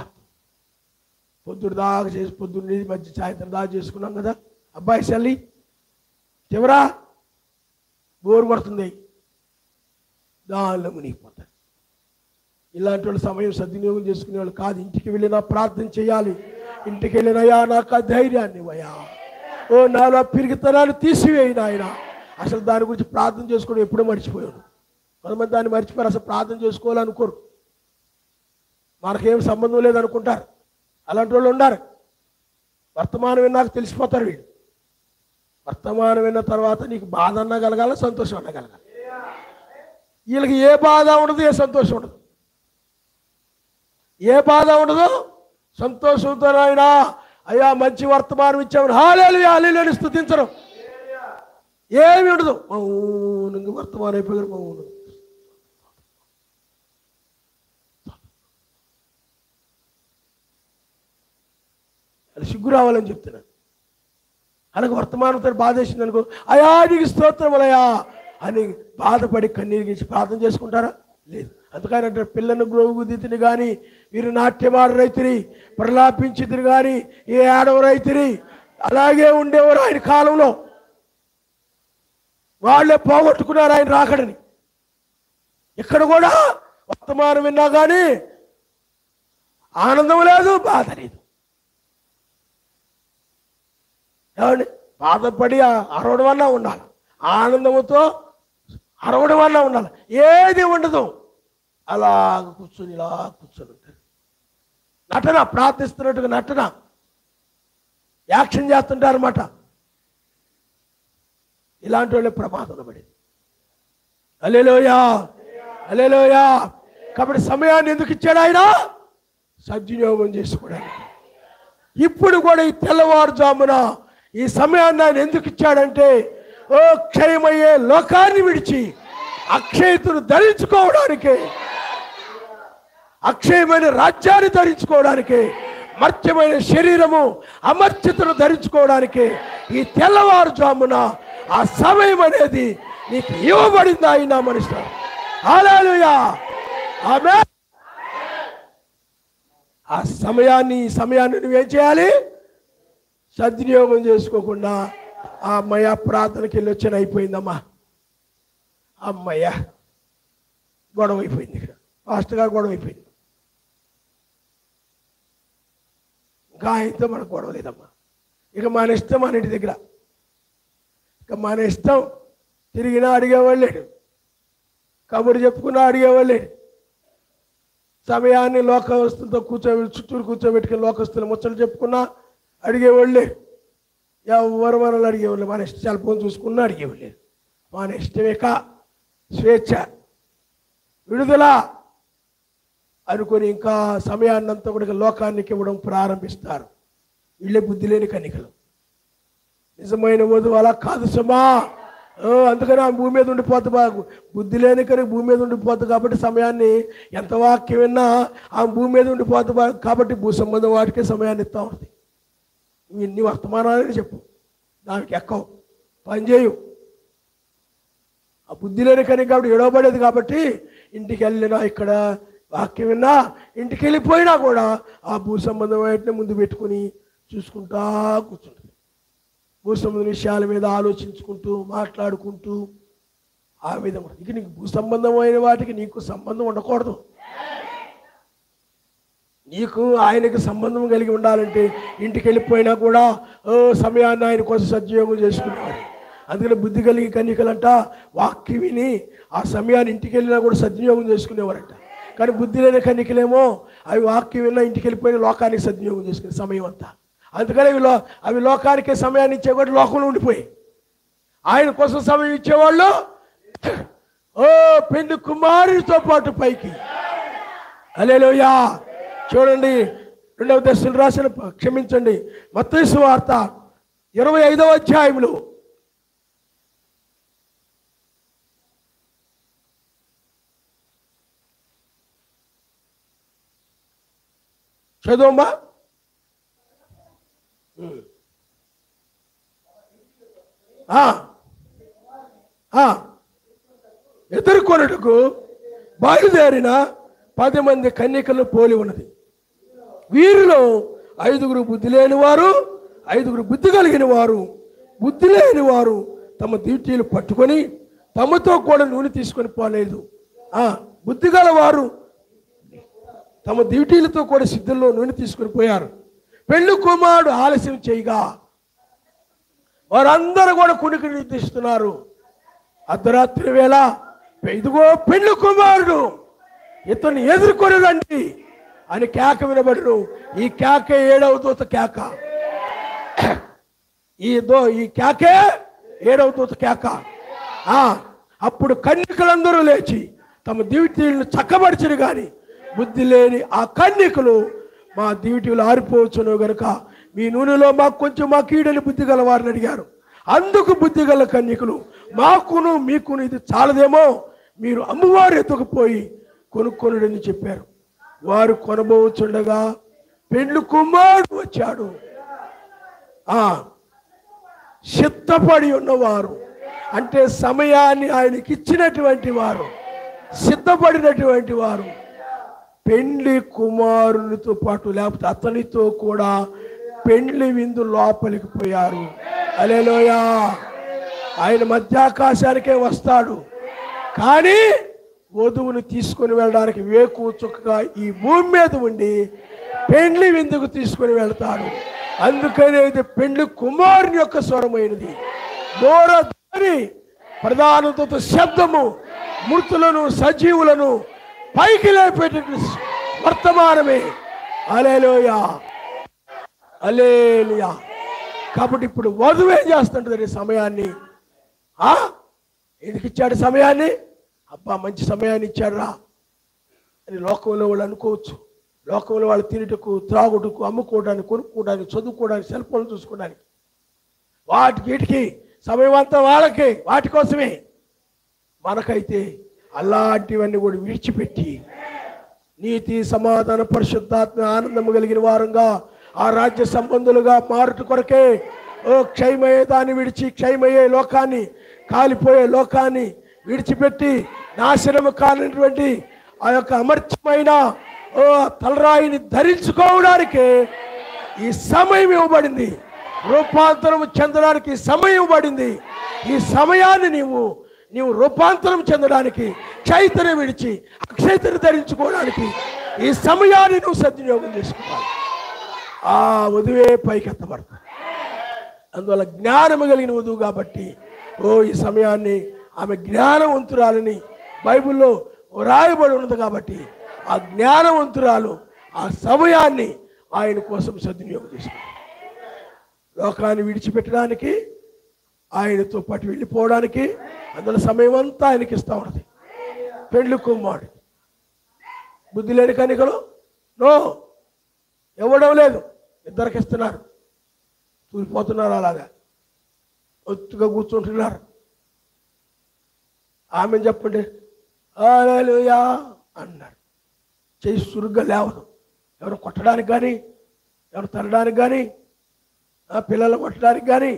పొద్దుడు దాకా చేసి పొద్దున్న మధ్య సాయంత్రం దాకా చేసుకున్నాం కదా. అబ్బాయి చెల్లి చివరా బోరు కొడుతుంది, దానిలో మునిగిపోతారు. ఇలాంటి వాళ్ళు సమయం సద్వినియోగం చేసుకునే వాళ్ళు కాదు. ఇంటికి వెళ్ళినా ప్రార్థన చేయాలి. ఇంటికి వెళ్ళినయా నాకు ఆ ధైర్యాన్ని ఇవ్వయా, నాలో పిరిగితనాన్ని తీసివేయి ఆయన. అసలు దాని గురించి ప్రార్థన చేసుకోవడం ఎప్పుడూ మర్చిపోయాడు. కొంతమంది దాన్ని మర్చిపోయారు, అసలు ప్రార్థన చేసుకోవాలనుకోరు, మనకేం సంబంధం లేదనుకుంటారు. అలాంటి వాళ్ళు ఉన్నారు. వర్తమానం విన్నాక తెలిసిపోతారు వీళ్ళు. వర్తమానం విన్న తర్వాత నీకు బాధ అన్నా కలగాలి, సంతోషం అన్నా కలగాలి. వీళ్ళకి ఏ బాధ ఉండదు, ఏ సంతోషం ఉండదు. ఏ బాధ ఉండదు, సంతోషంతో ఆయన అయ్యా మంచి వర్తమానం ఇచ్చామని హల్లెలూయా హల్లెలూయా స్తుతించడం ఏమి ఉండదు. మౌనంగా వర్తమానం అయిపోయారు. మౌనం అది సిగ్గు రావాలని చెప్తున్నాను. అలాగే వర్తమానంతో బాధేసింది అనుకో, అయా నీకు స్తోత్రములయా అని బాధపడి కన్నీరు గీసి ప్రార్థన చేసుకుంటారా? లేదు. అందుకని అంటారు, పిల్లను గ్రోగుదితిని కానీ వీరు నాట్యమాడు రైతుని ప్రలాపించితిని కానీ ఏ ఆడవ రైతుని అలాగే ఉండేవారు ఆయన కాలంలో. వాళ్ళే పోగొట్టుకున్నారు ఆయన రాకడని. ఇక్కడ కూడా వర్తమానం విన్నా కానీ ఆనందం లేదు, బాధ లేదు. ఏమండి, బాధపడి అరవడం వల్ల ఉండాలి, ఆనందంతో అరవడం వల్ల ఉండాలి, ఏది ఉండదు. అలా కూర్చొని ఇలా కూర్చొని ఉంటారు. నటన, ప్రార్థిస్తున్నట్టుగా నటన, యాక్షన్ చేస్తుంటారన్నమాట. ఇలాంటి వాళ్ళే ప్రమాదంలో పడేది. హల్లెలూయా, హల్లెలూయా. కాబట్టి సమయాన్ని ఎందుకు ఇచ్చాడు ఆయన? సద్వినియోగం చేసుకోవడానికి. ఇప్పుడు కూడా ఈ తెల్లవారుజామున ఈ సమయాన్ని ఆయన ఎందుకు ఇచ్చాడంటే, ఓ క్షయమయ్యే లోకాన్ని విడిచి అక్షయతను ధరించుకోవడానికి, అక్షయమైన రాజ్యాన్ని ధరించుకోవడానికి, మర్త్యమైన శరీరము అమర్త్యతను ధరించుకోవడానికి ఈ తెల్లవారుజామున ఆ సమయం అనేది నీకు ఇవ్వబడింది ఆయన మనిషి. హల్లెలూయా, ఆమేన్. ఆ సమయాన్ని నువ్వేం చేయాలి? సద్వినియోగం చేసుకోకుండా అమ్మయ్య ప్రార్థనకి వెళ్ళి వచ్చాను, అయిపోయిందమ్మా, అమ్మయ్య గొడవ అయిపోయింది, ఇక్కడ ఫాస్ట్గా గొడవ అయిపోయింది, ఇంకా ఆయనతో మనకు గొడవ లేదమ్మా, ఇక మన ఇష్టం మన ఇంటి దగ్గర, ఇక మన ఇష్టం. తిరిగినా అడిగేవాళ్ళు లేడు, కబురు చెప్పుకున్నా అడిగేవాళ్ళు లేడు. సమయాన్ని లోకస్తులతో చుట్టూరు కూర్చోబెట్టుకుని లోకస్తులు ముచ్చలు చెప్పుకున్నా అడిగేవాళ్ళు లేరు. ఎవరు మనల్ని అడిగేవాళ్ళు, మన ఇష్టం. సెల్ ఫోన్ చూసుకున్నా అడిగేవాళ్ళు లేరు. మన ఇష్టమేక, స్వేచ్ఛ, విడుదల అనుకొని ఇంకా సమయాన్నంతా కూడా లోకానికి ఇవ్వడం ప్రారంభిస్తారు. వీళ్ళే బుద్ధి లేని కన్నికలు. నిజమైన వధువు అలా కాదు సుమా. అందుకని ఆ భూమి మీద ఉండిపోద్దు, బుద్ధి లేని కనుక భూమి మీద ఉండిపోద్దు. కాబట్టి సమయాన్ని ఎంత వాక్యం విన్నా ఆ భూమి మీద ఉండిపోద్దు కాబట్టి భూ సంబంధం వాటికే సమయాన్ని ఇస్తూ ఉంటుంది. ఇన్ని వర్తమానాలని చెప్పు, దానికి ఎక్కవు, పనిచేయు. ఆ బుద్ధి లేని కనుక కాబట్టి ఎడవబడేది. కాబట్టి ఇంటికి వెళ్ళినా, ఇక్కడ వాక్యం విన్నా, ఇంటికి వెళ్ళిపోయినా కూడా ఆ భూ సంబంధం వాటిని ముందు పెట్టుకుని చూసుకుంటా కూర్చుంటుంది. భూ సంబంధ విషయాల మీద ఆలోచించుకుంటూ మాట్లాడుకుంటూ ఆ విధంగా. ఇక నీకు భూ సంబంధమైన వాటికి నీకు సంబంధం ఉండకూడదు. నీకు ఆయనకి సంబంధం కలిగి ఉండాలంటే ఇంటికి వెళ్ళిపోయినా కూడా సమయాన్ని ఆయన కోసం సద్వినియోగం చేసుకునేవాడు. అందుకని బుద్ధి కలిగి కన్యకలంట వాక్యం విని ఆ సమయాన్ని ఇంటికి వెళ్ళినా కూడా సద్వినియోగం చేసుకునేవారంట. కానీ బుద్ధి లేని కన్యకలేమో అవి వాక్యం విన్నా ఇంటికి వెళ్ళిపోయిన లోకానికి సద్వినియోగం చేసుకునే సమయం అంతా. అందుకని అవి లోకానికే సమయాన్ని ఇచ్చేవాడు, లోకంలో ఉండిపోయి ఆయన కోసం సమయం ఇచ్చేవాళ్ళు పెళ్లి కుమారుడితో పాటు పైకి. హల్లెలూయా. చూడండి, 2వ దశలు రాసిన, క్షమించండి, మత్తయి సువార్త 25వ అధ్యాయంలో చదువమ్మా. ఎదుర్కొనుటకు బయలుదేరిన 10 మంది కన్యకలు పోలి ఉన్నది. వీరిలో 5 బుద్ధి లేని వారు, 5 బుద్ధి కలిగిన వారు. బుద్ధి లేని వారు తమ దివిటీలు పట్టుకొని తమతో కూడా నూనె తీసుకొని పోలేదు. బుద్ధి గలవారు తమ దివిటీలతో కూడా సిద్ధంలో నూనె తీసుకొని పోయారు. పెళ్లి కుమారుడు ఆలస్యం చేయగా వారందరూ కూడా కునికి నిర్దిస్తున్నారు. అర్ధరాత్రి వేళ, ఇదిగో పెళ్లి కుమారుడు, ఇతన్ని ఎదుర్కొని రండి అని కేక వినబడును. ఈ కేక 7వ దూత కేక. ఈ కేకే 7వ దూత కేక. అప్పుడు కన్యకలందరూ లేచి తమ దివిటీలను చక్కబడిచిరు. కానీ బుద్ధి లేని ఆ కన్యకలు, మా దివిటీలు ఆరిపోవచ్చును గనుక మీ నూనెలో మా కీడని బుద్ధి గల వారిని అడిగారు. అందుకు బుద్ధి గల కన్యకలు, మాకును మీకును ఇది చాలదేమో, మీరు అమ్మవారు ఎత్తుకుపోయి కొనుక్కొనుడని చెప్పారు. వారు కొనబోచుండగా పెండ్లి కుమారుడు వచ్చాడు. సిద్ధపడి ఉన్నవారు అంటే సమయాన్ని ఆయనకి ఇచ్చినటువంటి వారు, సిద్ధపడినటువంటి వారు పెండ్లి కుమారునితో పాటు, లేకపోతే అతనితో కూడా పెండ్లి విందు లోపలికి పోయారు. హల్లెలూయా. ఆయన మధ్యాకాశానికే వస్తాడు, కానీ వధువుని తీసుకొని వెళ్ళడానికి వేకువ చుక్కగా ఈ భూమి మీద ఉండి పెండ్లి విందుకు తీసుకొని వెళ్తాడు. అందుకని అయితే పెండ్లి కుమారుని యొక్క స్వరమైనది బోరధ్వని ప్రధాన దూత శబ్దము మృతులను సజీవులను పైకి లేపేట వర్తమానమే. హల్లెలూయా హల్లెలూయా. కాబట్టి ఇప్పుడు వధువు ఏం చేస్తుంటుంది సమయాన్ని? ఎందుకు ఇచ్చాడు సమయాన్ని? అబ్బా మంచి సమయాన్ని ఇచ్చాడు రా అని లోకంలో వాళ్ళు అనుకోవచ్చు. లోకంలో వాళ్ళు తినటకు, త్రాగుటకు, అమ్ముకోవడానికి, కొనుక్కోవడానికి, చదువుకోవడానికి, సెల్ ఫోన్లు చూసుకోవడానికి, వాటికి వీటికి సమయం అంతా వాళ్ళకి, వాటి కోసమే. మనకైతే అలాంటివన్నీ కూడా విడిచిపెట్టి నీతి, సమాధాన, పరిశుద్ధాత్మ, ఆనందము కలిగిన వారంగా ఆ రాజ్య సంబంధులుగా మారుట కొరకే క్షయమయ్యే దాన్ని విడిచి, క్షయమయ్యే లోకాన్ని, కాలిపోయే లోకాన్ని విడిచిపెట్టి నాశనము కానిటువంటి ఆ యొక్క అమర్చమైన తలరాయిని ధరించుకోవడానికి ఈ సమయం ఇవ్వబడింది. రూపాంతరం చెందడానికి సమయం ఇవ్వబడింది. ఈ సమయాన్ని నీవు రూపాంతరం చెందడానికి, క్షైతని విడిచి అక్షైతని ధరించుకోవడానికి ఈ సమయాన్ని నువ్వు సద్వినియోగం చేసుకోవాలి. ఆ వధువే పైకెత్తబడతావు. అందువల్ల జ్ఞానము కలిగిన వధువు కాబట్టి ఈ సమయాన్ని ఆమె జ్ఞానవంతురాలని బైబిల్లో రాయబడి ఉన్నది కాబట్టి ఆ జ్ఞానవంతురాలు ఆ సమయాన్ని ఆయన కోసం సద్వినియోగం చేసుకుంటారు. లోకాన్ని విడిచిపెట్టడానికి, ఆయనతో పాటు వెళ్ళిపోవడానికి అందులో సమయం అంతా ఆయనకి ఇస్తూ ఉన్నది. పెండ్లి కుమారుడు బుద్ధి లేని కనికలు ఇవ్వడం లేదు, ఇద్దరికి ఇస్తున్నారు. తూలిపోతున్నారు, అలాగా ఒత్తుగా కూర్చుంటున్నారు. ఆమె చెప్పండి హల్లెలూయా అన్నారు. చేయి సురుగ్గా లేవదు. ఎవరు కొట్టడానికి కానీ, ఎవరు తనడానికి కానీ, పిల్లలు కొట్టడానికి కానీ,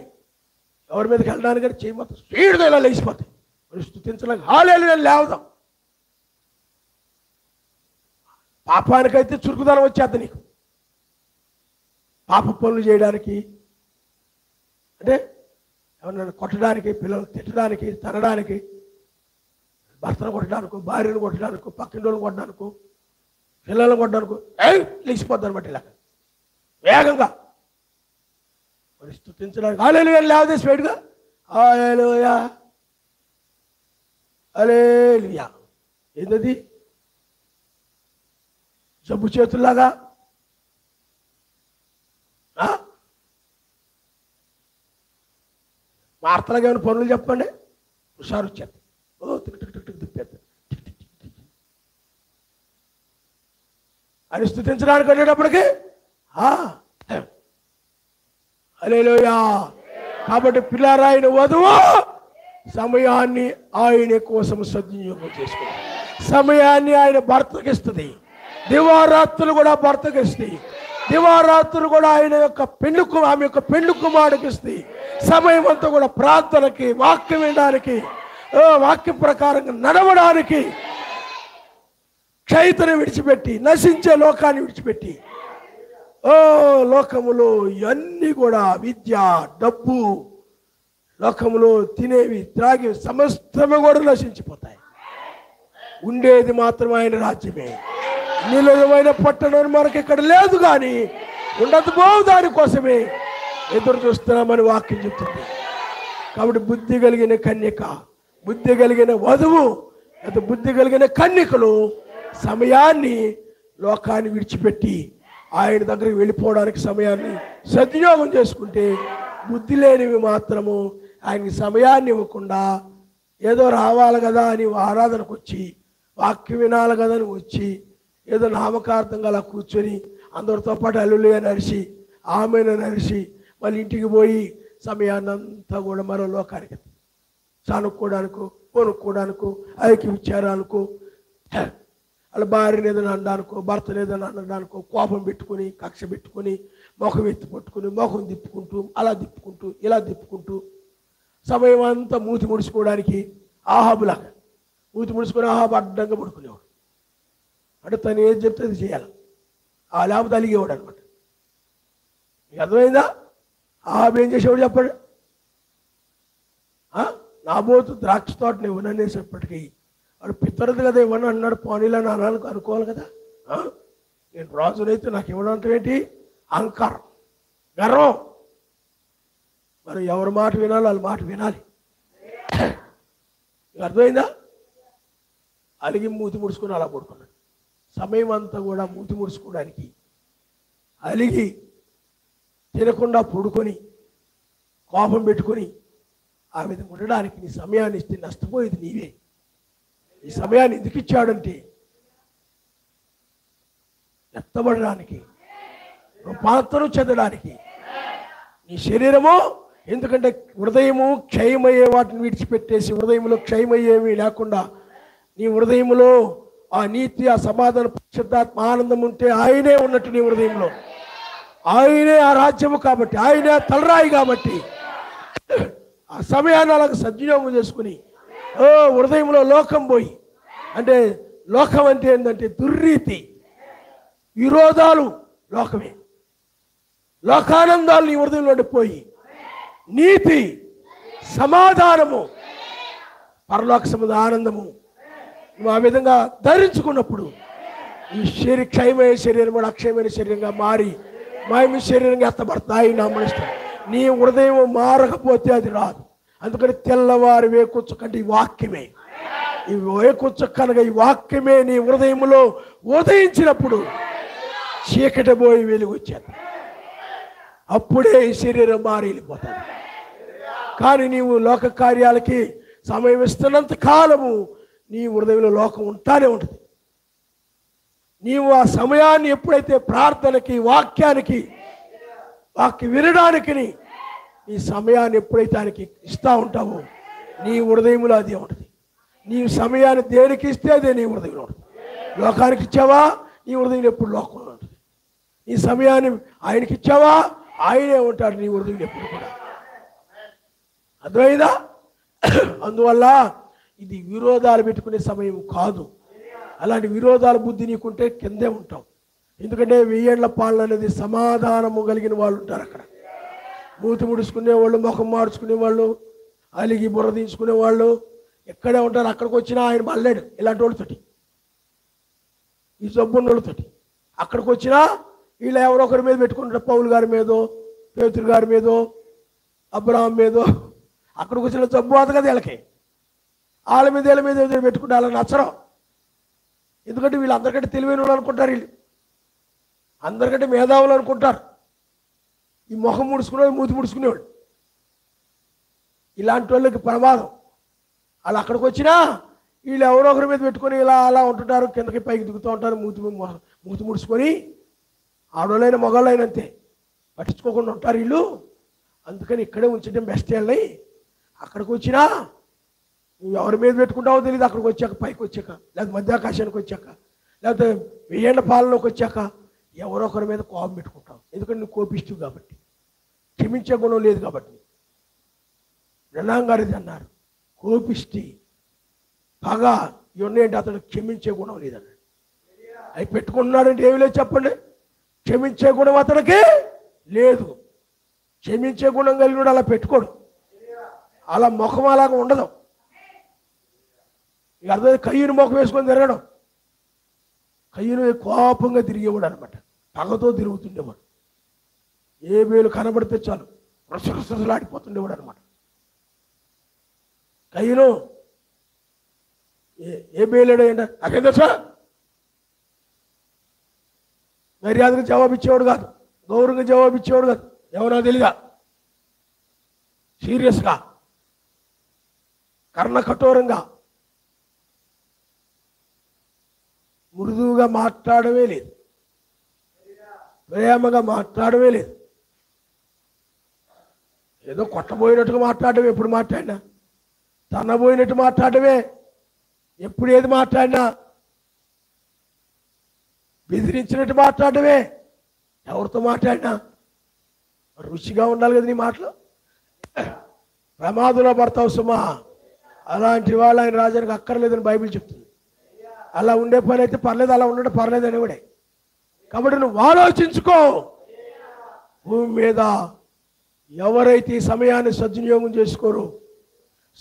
ఎవరి మీదకి వెళ్ళడానికి కానీ చేయి మొత్తం స్పీడ్గా ఇలా లేచిపోతాయి. మరి స్తుతించడానికి హల్లెలూయా లేవదాం. పాపానికైతే చురుకుదనం వచ్చేద్ది నీకు. పాప పనులు చేయడానికి, అంటే ఎవరినైనా కొట్టడానికి, పిల్లలు తిట్టడానికి, తనడానికి, భర్తను కొట్టడానికో, భార్యను కొట్టడానికో, పక్కింటి వాళ్ళని కొట్టడానికో, పిల్లలను కొట్టడానికో లేచిపోద్ది అనమాట. ఇలా వేగంగా మరి స్తుతించడానికి హల్లెలూయా లేవదే స్పీడ్గా హల్లెలూయా హల్లెలూయా. ఏంటది? జబ్బు చేతుల్లాగా వార్తలాగా ఏమైనా పనులు చెప్పండి, హుషారు వచ్చేది. టిక్ టిక్ టిక్ టిక్ తిప్పేది. అని స్తుతించడానికి వెళ్ళేటప్పటికి హల్లెలూయా. కాబట్టి పిల్లారాయన వధువు సమయాన్ని ఆయన కోసం సద్వినియోగం చేసుకుంటారు. సమయాన్ని ఆయన భర్తకి ఇస్తుంది. దివారాత్రులు కూడా భర్తకి ఇస్తాయి. దివారాత్రులు కూడా ఆయన యొక్క ఆమె యొక్క పెండ్లి కుమారుడికి ఇస్తాయి. సమయం అంతా కూడా ప్రార్థనకి, వాక్యం వినడానికి, వాక్యం ప్రకారంగా నడవడానికి, క్షైతను విడిచిపెట్టి, నశించే లోకాన్ని విడిచిపెట్టి, లోకములో ఇవన్నీ కూడా విద్య, డబ్బు, లోకములో తినేవి, త్రాగేవి సమస్తము కూడా నశించిపోతాయి. ఉండేది మాత్రం ఆయన రాజ్యమే. నిలయమైన పట్టణం మనకి ఇక్కడ లేదు, కానీ ఉండదు బావు దానికోసమే ఎదురు చూస్తున్నామని వాక్యం చెప్తుంది. కాబట్టి బుద్ధి కలిగిన కన్యక, బుద్ధి కలిగిన వధువు, బుద్ధి కలిగిన కన్యకలు సమయాన్ని, లోకాన్ని విడిచిపెట్టి ఆయన దగ్గరికి వెళ్ళిపోవడానికి సమయాన్ని సద్వినియోగం చేసుకుంటే, బుద్ధి లేనివి మాత్రము ఆయనకి సమయాన్ని ఇవ్వకుండా ఏదో రావాలి కదా అని ఆరాధనకు వచ్చి, వాక్యం వినాలి కదా అని వచ్చి, ఏదో నామకార్థంగా అలా కూర్చొని అందరితో పాటు హల్లెలూయా నడిచి, ఆమెను నడిచి మళ్ళీ ఇంటికి పోయి సమయాన్ని అంతా కూడా మరో లోకానికి చనుక్కోవడానికో, కొనుక్కోవడానికో, ఐక్య విచారానికో, వాళ్ళ భార్యను ఏదైనా అనడానికో, భర్తను ఏదైనా అనడానికో కోపం పెట్టుకుని, కక్ష పెట్టుకుని, ముఖం ఎత్తి పట్టుకుని, ముఖం తిప్పుకుంటూ, అలా తిప్పుకుంటూ, ఇలా తిప్పుకుంటూ సమయం అంతా మూతి ముడుచుకోవడానికి ఆహాబులాగా మూతి ముడుచుకొని ఆహాబు అడ్డంగా పడుకునేవాడు. అంటే తను ఏది చెప్తే అది చేయాలి. ఆ లేకపోతే అలిగేవాడు అనమాట. మీకు అర్థమైందా? ఆహాబు ఏం చేసేవాడు చెప్పండి? నాబోతు ద్రాక్ష తోటని ఇవ్వననేసేపటికి వాడు పిత్తరదు కదా ఇవ్వను అన్నాడు. పోనీలని అనాలి అనుకోవాలి కదా. నేను రాజునైతే నాకు ఇవ్వడం అంటే ఏంటి? అహంకారం, గర్వం. మరి ఎవరి మాట వినాలో వాళ్ళ మాట వినాలి. అర్థమైందా? అలిగి మూతి ముడుచుకొని అలా పడుకున్నాడు. సమయం అంతా కూడా మూతి ముడుచుకోవడానికి, అలిగి తినకుండా పడుకొని కోపం పెట్టుకొని ఆ విధంగా ఉండడానికి నీ సమయాన్ని ఇస్తే నష్టపోయేది నీవే. ఈ సమయాన్ని ఎందుకు ఇచ్చాడంటే ఎత్తబడడానికి, రూపాంతరం చెందడానికి. నీ శరీరము ఎందుకంటే హృదయము క్షయమయ్యే వాటిని విడిచిపెట్టేసి హృదయంలో క్షయమయ్యేవి లేకుండా నీ హృదయంలో ఆ నీతి, ఆ సమాధాన, పరిశుద్ధాత్మ, ఆనందం ఉంటే ఆయనే ఉన్నట్టు నీ హృదయంలో. ఆయనే ఆ రాజ్యము కాబట్టి, ఆయనే తలరాయి కాబట్టి ఆ సమయాన్ని అలాగ సద్వినియోగం చేసుకుని హృదయంలో లోకం పోయి, అంటే లోకం అంటే ఏంటంటే దుర్రీతి, విరోధాలు లోకమే. లోకానందాలు నీ హృదయంలో పోయి నీతి, సమాధానము, పరలోక సంబంధ ఆనందము నువ్వు ఆ విధంగా ధరించుకున్నప్పుడు ఈ క్షయమైన శరీరం కూడా అక్షయమైన శరీరంగా మారి మాయమి శరీరంగా ఎత్తబడతాయి. నమ్మనిస్తాం. నీ హృదయం మారకపోతే అది రాదు. అందుకని తెల్లవారి వేకొచ్చు కంటే ఈ వాక్యమే, ఈ వేకొచ్చు కనుక ఈ వాక్యమే నీ హృదయంలో ఉదయించినప్పుడు చీకటి పోయి వెలుగు వచ్చేది. అప్పుడే ఈ శరీరం మారి వెళ్ళిపోతుంది. కానీ నీవు లోక కార్యాలకి సమయం ఇస్తున్నంత కాలము నీ హృదయంలో లోకం ఉంటానే ఉంటుంది. నీవు ఆ సమయాన్ని ఎప్పుడైతే ప్రార్థనకి, వాక్యానికి, వాక్యం వినడానికి నీ సమయాన్ని ఎప్పుడైతే ఆయనకి ఇస్తూ ఉంటావో నీ హృదయంలో అదే ఉంటుంది. నీ సమయాన్ని దేనికి ఇస్తే అదే నీ హృదయంలో ఉంటుంది. లోకానికి ఇచ్చావా నీ హృదయంలో ఎప్పుడు లోకంలో ఉంటుంది. నీ సమయాన్ని ఆయనకి ఇచ్చావా ఆయనే ఉంటాడు నీ హృదయంలో ఎప్పుడు కూడా. అర్థమైందా? అందువల్ల ఇది విరోధాలు పెట్టుకునే సమయం కాదు. అలాంటి విరోధాల బుద్ధి నీకుంటే కిందే ఉంటాం. ఎందుకంటే 1000 ఏళ్ల పాలన అనేది సమాధానము కలిగిన వాళ్ళు ఉంటారు అక్కడ. మూతి ముడుచుకునేవాళ్ళు, ముఖం మార్చుకునేవాళ్ళు, అలిగి బుర్ర దించుకునేవాళ్ళు ఎక్కడే ఉంటారు. అక్కడికి వచ్చినా ఆయన మళ్ళాడు ఇలాంటి వాళ్ళతోటి, ఈ జబ్బున్న వాళ్ళతోటి. అక్కడికి వచ్చినా వీళ్ళు ఎవరో ఒకరి మీద పెట్టుకుంటారు. పౌలు గారి మీదో, పేతురు గారి మీదో, అబ్రహాం మీదో. అక్కడికి వచ్చిన జబ్బు అది కదా వీళ్ళకి. వాళ్ళ మీద వీళ్ళ మీద పెట్టుకుంటే వాళ్ళని నచ్చరం. ఎందుకంటే వీళ్ళు అందరికంటే తెలివైన వాళ్ళు అనుకుంటారు, వీళ్ళు అందరికంటే మేధావులు అనుకుంటారు. ఈ ముఖం ముడుచుకునేవాళ్ళు, మూతి ముడుచుకునేవాళ్ళు ఇలాంటి వాళ్ళకి ప్రమాదం. వాళ్ళు అక్కడికి వచ్చినా వీళ్ళు ఎవరో ఒకరి మీద పెట్టుకొని ఇలా అలా ఉంటుంటారు, కిందకి పైకి దిగుతూ ఉంటారు, మూతి ముడుచుకొని. ఆడవాళ్ళైనా మగవాళ్ళైనా అంతే, పట్టించుకోకుండా ఉంటారు వీళ్ళు. అందుకని ఇక్కడే ఉంచడం బెస్ట్. వెళ్ళి అక్కడికి వచ్చినా నువ్వు ఎవరి మీద పెట్టుకుంటావో తెలియదు. అక్కడికి వచ్చాక, పైకి వచ్చాక, లేకపోతే మధ్యాకాశానికి వచ్చాక, లేకపోతే 1000 ఏళ్ల పాలనలోకి వచ్చాక ఎవరో ఒకరి మీద కోపం పెట్టుకుంటావు. ఎందుకంటే నువ్వు కోపిస్తావు కాబట్టి, క్షమించే గుణం లేదు కాబట్టి. బ్రహ్నాం గారిది అన్నారు, కోపిష్టి, పగ ఇవన్నీ అతను క్షమించే గుణం లేదన్నాడు. అవి పెట్టుకుంటున్నాడంటే ఏమి లేదు చెప్పండి. క్షమించే గుణం అతనికి లేదు. క్షమించే గుణం కలిగినాడు అలా పెట్టుకోడు. అలా ముఖం అలాగా ఉండదు. ఇక అర్థం. కయ్యూని ముఖం వేసుకొని తిరగడం. కయ్యూను కోపంగా తిరిగేవాడు అనమాట, పగతో తిరుగుతుండేవాడు. ఏ వేలు కనబడితే చాలు రసరసలాడిపోతుండేవాడు అనమాట. కయ్యూను ఏ బేలేడు ఏంట నాకేం తెలుసా, మర్యాదగా జవాబు ఇచ్చేవాడు కాదు, గౌరవంగా జవాబు ఇచ్చేవాడు కాదు. ఎవరో తెలియదా, సీరియస్గా, కర్ణ కఠోరంగా, మృదువుగా మాట్లాడమే లేదు, ప్రేమగా మాట్లాడమే లేదు. ఏదో కొట్టబోయినట్టుగా మాట్లాడమే. ఎప్పుడు మాట్లాడినా తన్నబోయినట్టు మాట్లాడమే. ఎప్పుడు ఏది మాట్లాడినా బెదిరించినట్టు మాట్లాడమే. ఎవరితో మాట్లాడినా రుచిగా ఉండాలి కదా నీ మాటలు. ప్రమాదంలో పడతావు సుమా. అలాంటి వాళ్ళు ఆయన రాజానికి అక్కర్లేదని బైబిల్ చెప్తుంది. అలా ఉండే పని అయితే పర్లేదు, అలా ఉండడం పర్లేదు అనేవాడే. కాబట్టి నువ్వు ఆలోచించుకో. భూమి మీద ఎవరైతే ఈ సమయాన్ని సద్వినియోగం చేసుకోరో,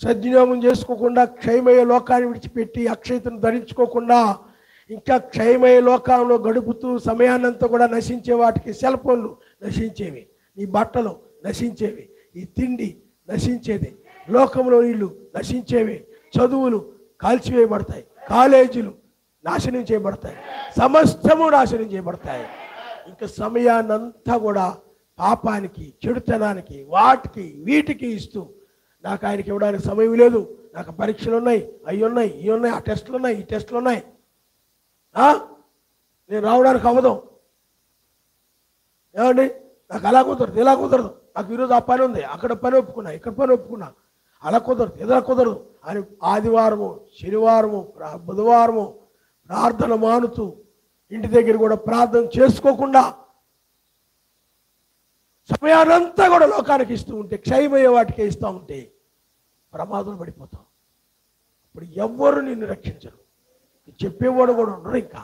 సద్వినియోగం చేసుకోకుండా క్షయమయ్యే లోకాన్ని విడిచిపెట్టి అక్షయతను ధరించుకోకుండా ఇంకా క్షయమయ్యే లోకంలో గడుపుతూ సమయాన్నంతా కూడా నశించే వాటికి సెల్ ఫోన్లు నశించేవి, నీ బట్టలు నశించేవి, ఈ తిండి నశించేది, లోకంలో ఇల్లు నశించేవి, చదువులు కాల్చివేయబడతాయి, కాలేజీలు నాశనం చేయబడతాయి, సమస్తము నాశనం చేయబడతాయి. ఇంకా సమయాన్నంతా కూడా పాపానికి, చెడుతనానికి, వాటికి వీటికి ఇస్తూ నాకు ఆయనకి ఇవ్వడానికి సమయం లేదు, నాకు పరీక్షలు ఉన్నాయి, అవి ఉన్నాయి, ఇవి ఉన్నాయి, ఆ టెస్టులు ఉన్నాయి, ఈ టెస్టులు ఉన్నాయి, నేను రావడానికి అవ్వదు, ఏమండి నాకు అలా కుదరదు, ఇలా కుదరదు, నాకు ఈరోజు ఆ పని ఉంది, అక్కడ పని ఒప్పుకున్నా, ఇక్కడ పని ఒప్పుకున్నా, అలా కుదరదు, ఇలా కుదరదు అని ఆదివారము, శనివారము, బుధవారము ప్రార్థన మానుతూ ఇంటి దగ్గర కూడా ప్రార్థన చేసుకోకుండా సమయానంతా కూడా లోకానికి ఇస్తూ ఉంటే, క్షయమయ్యే వాటికే ఇస్తూ ఉంటే ప్రమాదం పడిపోతాం. ఇప్పుడు ఎవ్వరు నిన్ను రక్షించరు, చెప్పేవాడు కూడా ఉండరు. ఇంకా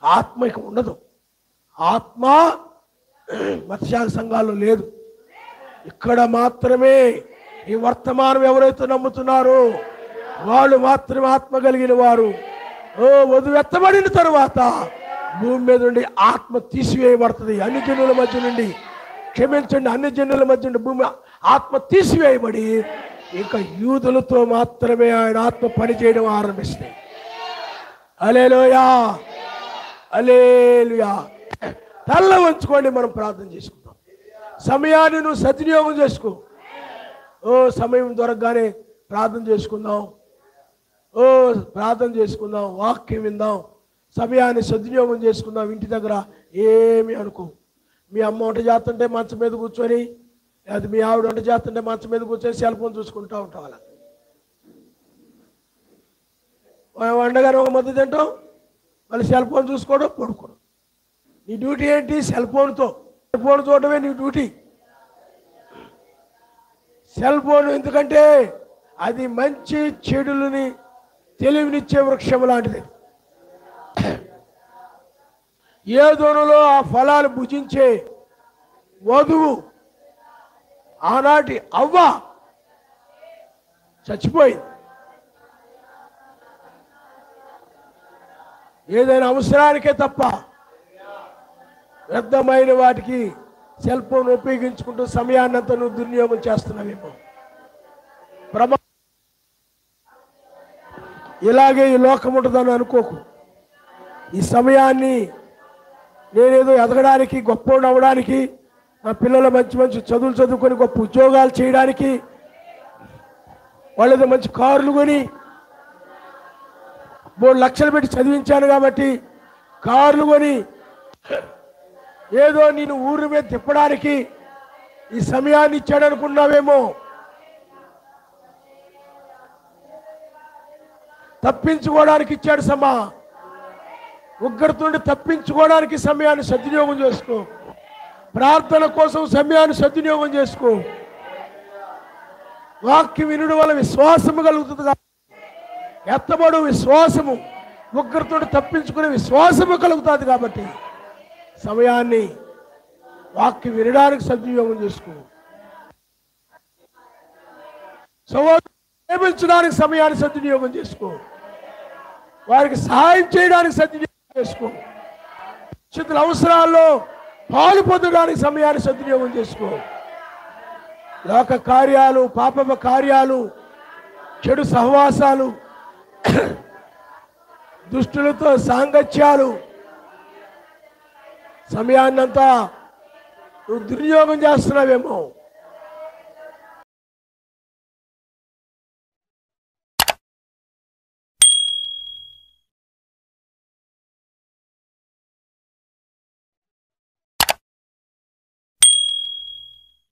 ఆత్మ ఇక ఉండదు. ఆత్మ మత్స్యాల సంఘాల్లో లేదు. ఇక్కడ మాత్రమే ఈ వర్తమానం ఎవరైతే నమ్ముతున్నారో వాళ్ళు మాత్రమే ఆత్మ కలిగిన వారు. వధువు ఎత్తబడిన తరువాత భూమి మీద నుండి ఆత్మ తీసివేయబడుతుంది. అన్ని జనుల మధ్య నుండి, క్షమించండి, అన్ని జనుల మధ్య నుండి భూమి ఆత్మ తీసివేయబడి ఇంకా యూదులతో మాత్రమే ఆయన ఆత్మ పనిచేయడం ఆరంభిస్తాయి. హల్లెలూయా, హల్లెలూయా. తల్ల వంచుకోండి, మనం ప్రార్థన చేసుకుందాం. సమయాన్ని నువ్వు సద్వినియోగం చేసుకో. సమయం దొరకగానే ప్రార్థన చేసుకుందాం, ప్రార్థన చేసుకుందాం, వాక్యం విందాం, సమయాన్ని సద్వినియోగం చేసుకుందాం. ఇంటి దగ్గర ఏమి అనుకో. మీ అమ్మ వంట చేస్తుంటే మంచం మీద కూర్చొని, అది మీ ఆవిడ వంట చేస్తుంటే మంచం మీద కూర్చొని సెల్ ఫోన్ చూసుకుంటూ ఉంటాం. అలా వండగానే ఒక మధ్య తింటాం, మళ్ళీ సెల్ ఫోన్ చూసుకోవడం, పడుకోవడం. నీ డ్యూటీ ఏంటి? సెల్ ఫోన్తో సెల్ ఫోన్ చూడటమే నీ డ్యూటీ. సెల్ ఫోన్ ఎందుకంటే అది మంచి చెడులని తెలివినిచ్చే వృక్షం లాంటిది. ఏదోనలో ఆ ఫలాలు భుజించే వధువు ఆనాటి అవ్వ చచ్చిపోయింది. ఏదైనా అవసరానికే తప్ప వ్యర్థమైన వాటికి సెల్ ఫోన్ ఉపయోగించుకుంటూ సమయాన్నంతా నువ్వు దుర్వినియోగం చేస్తున్నావేమో. ఇలాగే ఈ లోకం ఉంటుందని అనుకోకు. ఈ సమయాన్ని నేనేదో ఎదగడానికి, గొప్ప అవ్వడానికి, నా పిల్లలు మంచి మంచి చదువులు చదువుకొని గొప్ప ఉద్యోగాలు చేయడానికి, వాళ్ళేదో మంచి కార్లు కొని 3 లక్షలు పెట్టి చదివించాను కాబట్టి కార్లు కొని ఏదో నేను ఊరి మీద తిప్పడానికి ఈ సమయాన్ని ఇచ్చాడు అనుకున్నావేమో. తప్పించుకోవడానికి ఇచ్చాడు ఉగ్రతుండి తప్పించుకోవడానికి సమయాన్ని సద్వినియోగం చేసుకో. ప్రార్థన కోసం సమయాన్ని సద్వినియోగం చేసుకో. వాక్యం వినడం వల్ల విశ్వాసము కలుగుతుంది. ఎత్తబడు విశ్వాసము, ఉగ్రతుండి తప్పించుకునే విశ్వాసము కలుగుతుంది. కాబట్టి సమయాన్ని వాక్యం వినడానికి సద్వినియోగం చేసుకో. ప్రేమించడానికి సమయాన్ని సద్వినియోగం చేసుకో. వారికి సహాయం చేయడానికి సద్వినియోగం చేసుకో. పరిస్థితుల అవసరాల్లో పాలు పొందడానికి సమయాన్ని సద్వినియోగం చేసుకో. లోక కార్యాలు, పాపమ కార్యాలు, చెడు సహవాసాలు, దుష్టులతో సాంగత్యాలు, సమయాన్నంతా నువ్వు దుర్వినియోగం చేస్తున్నావేమో.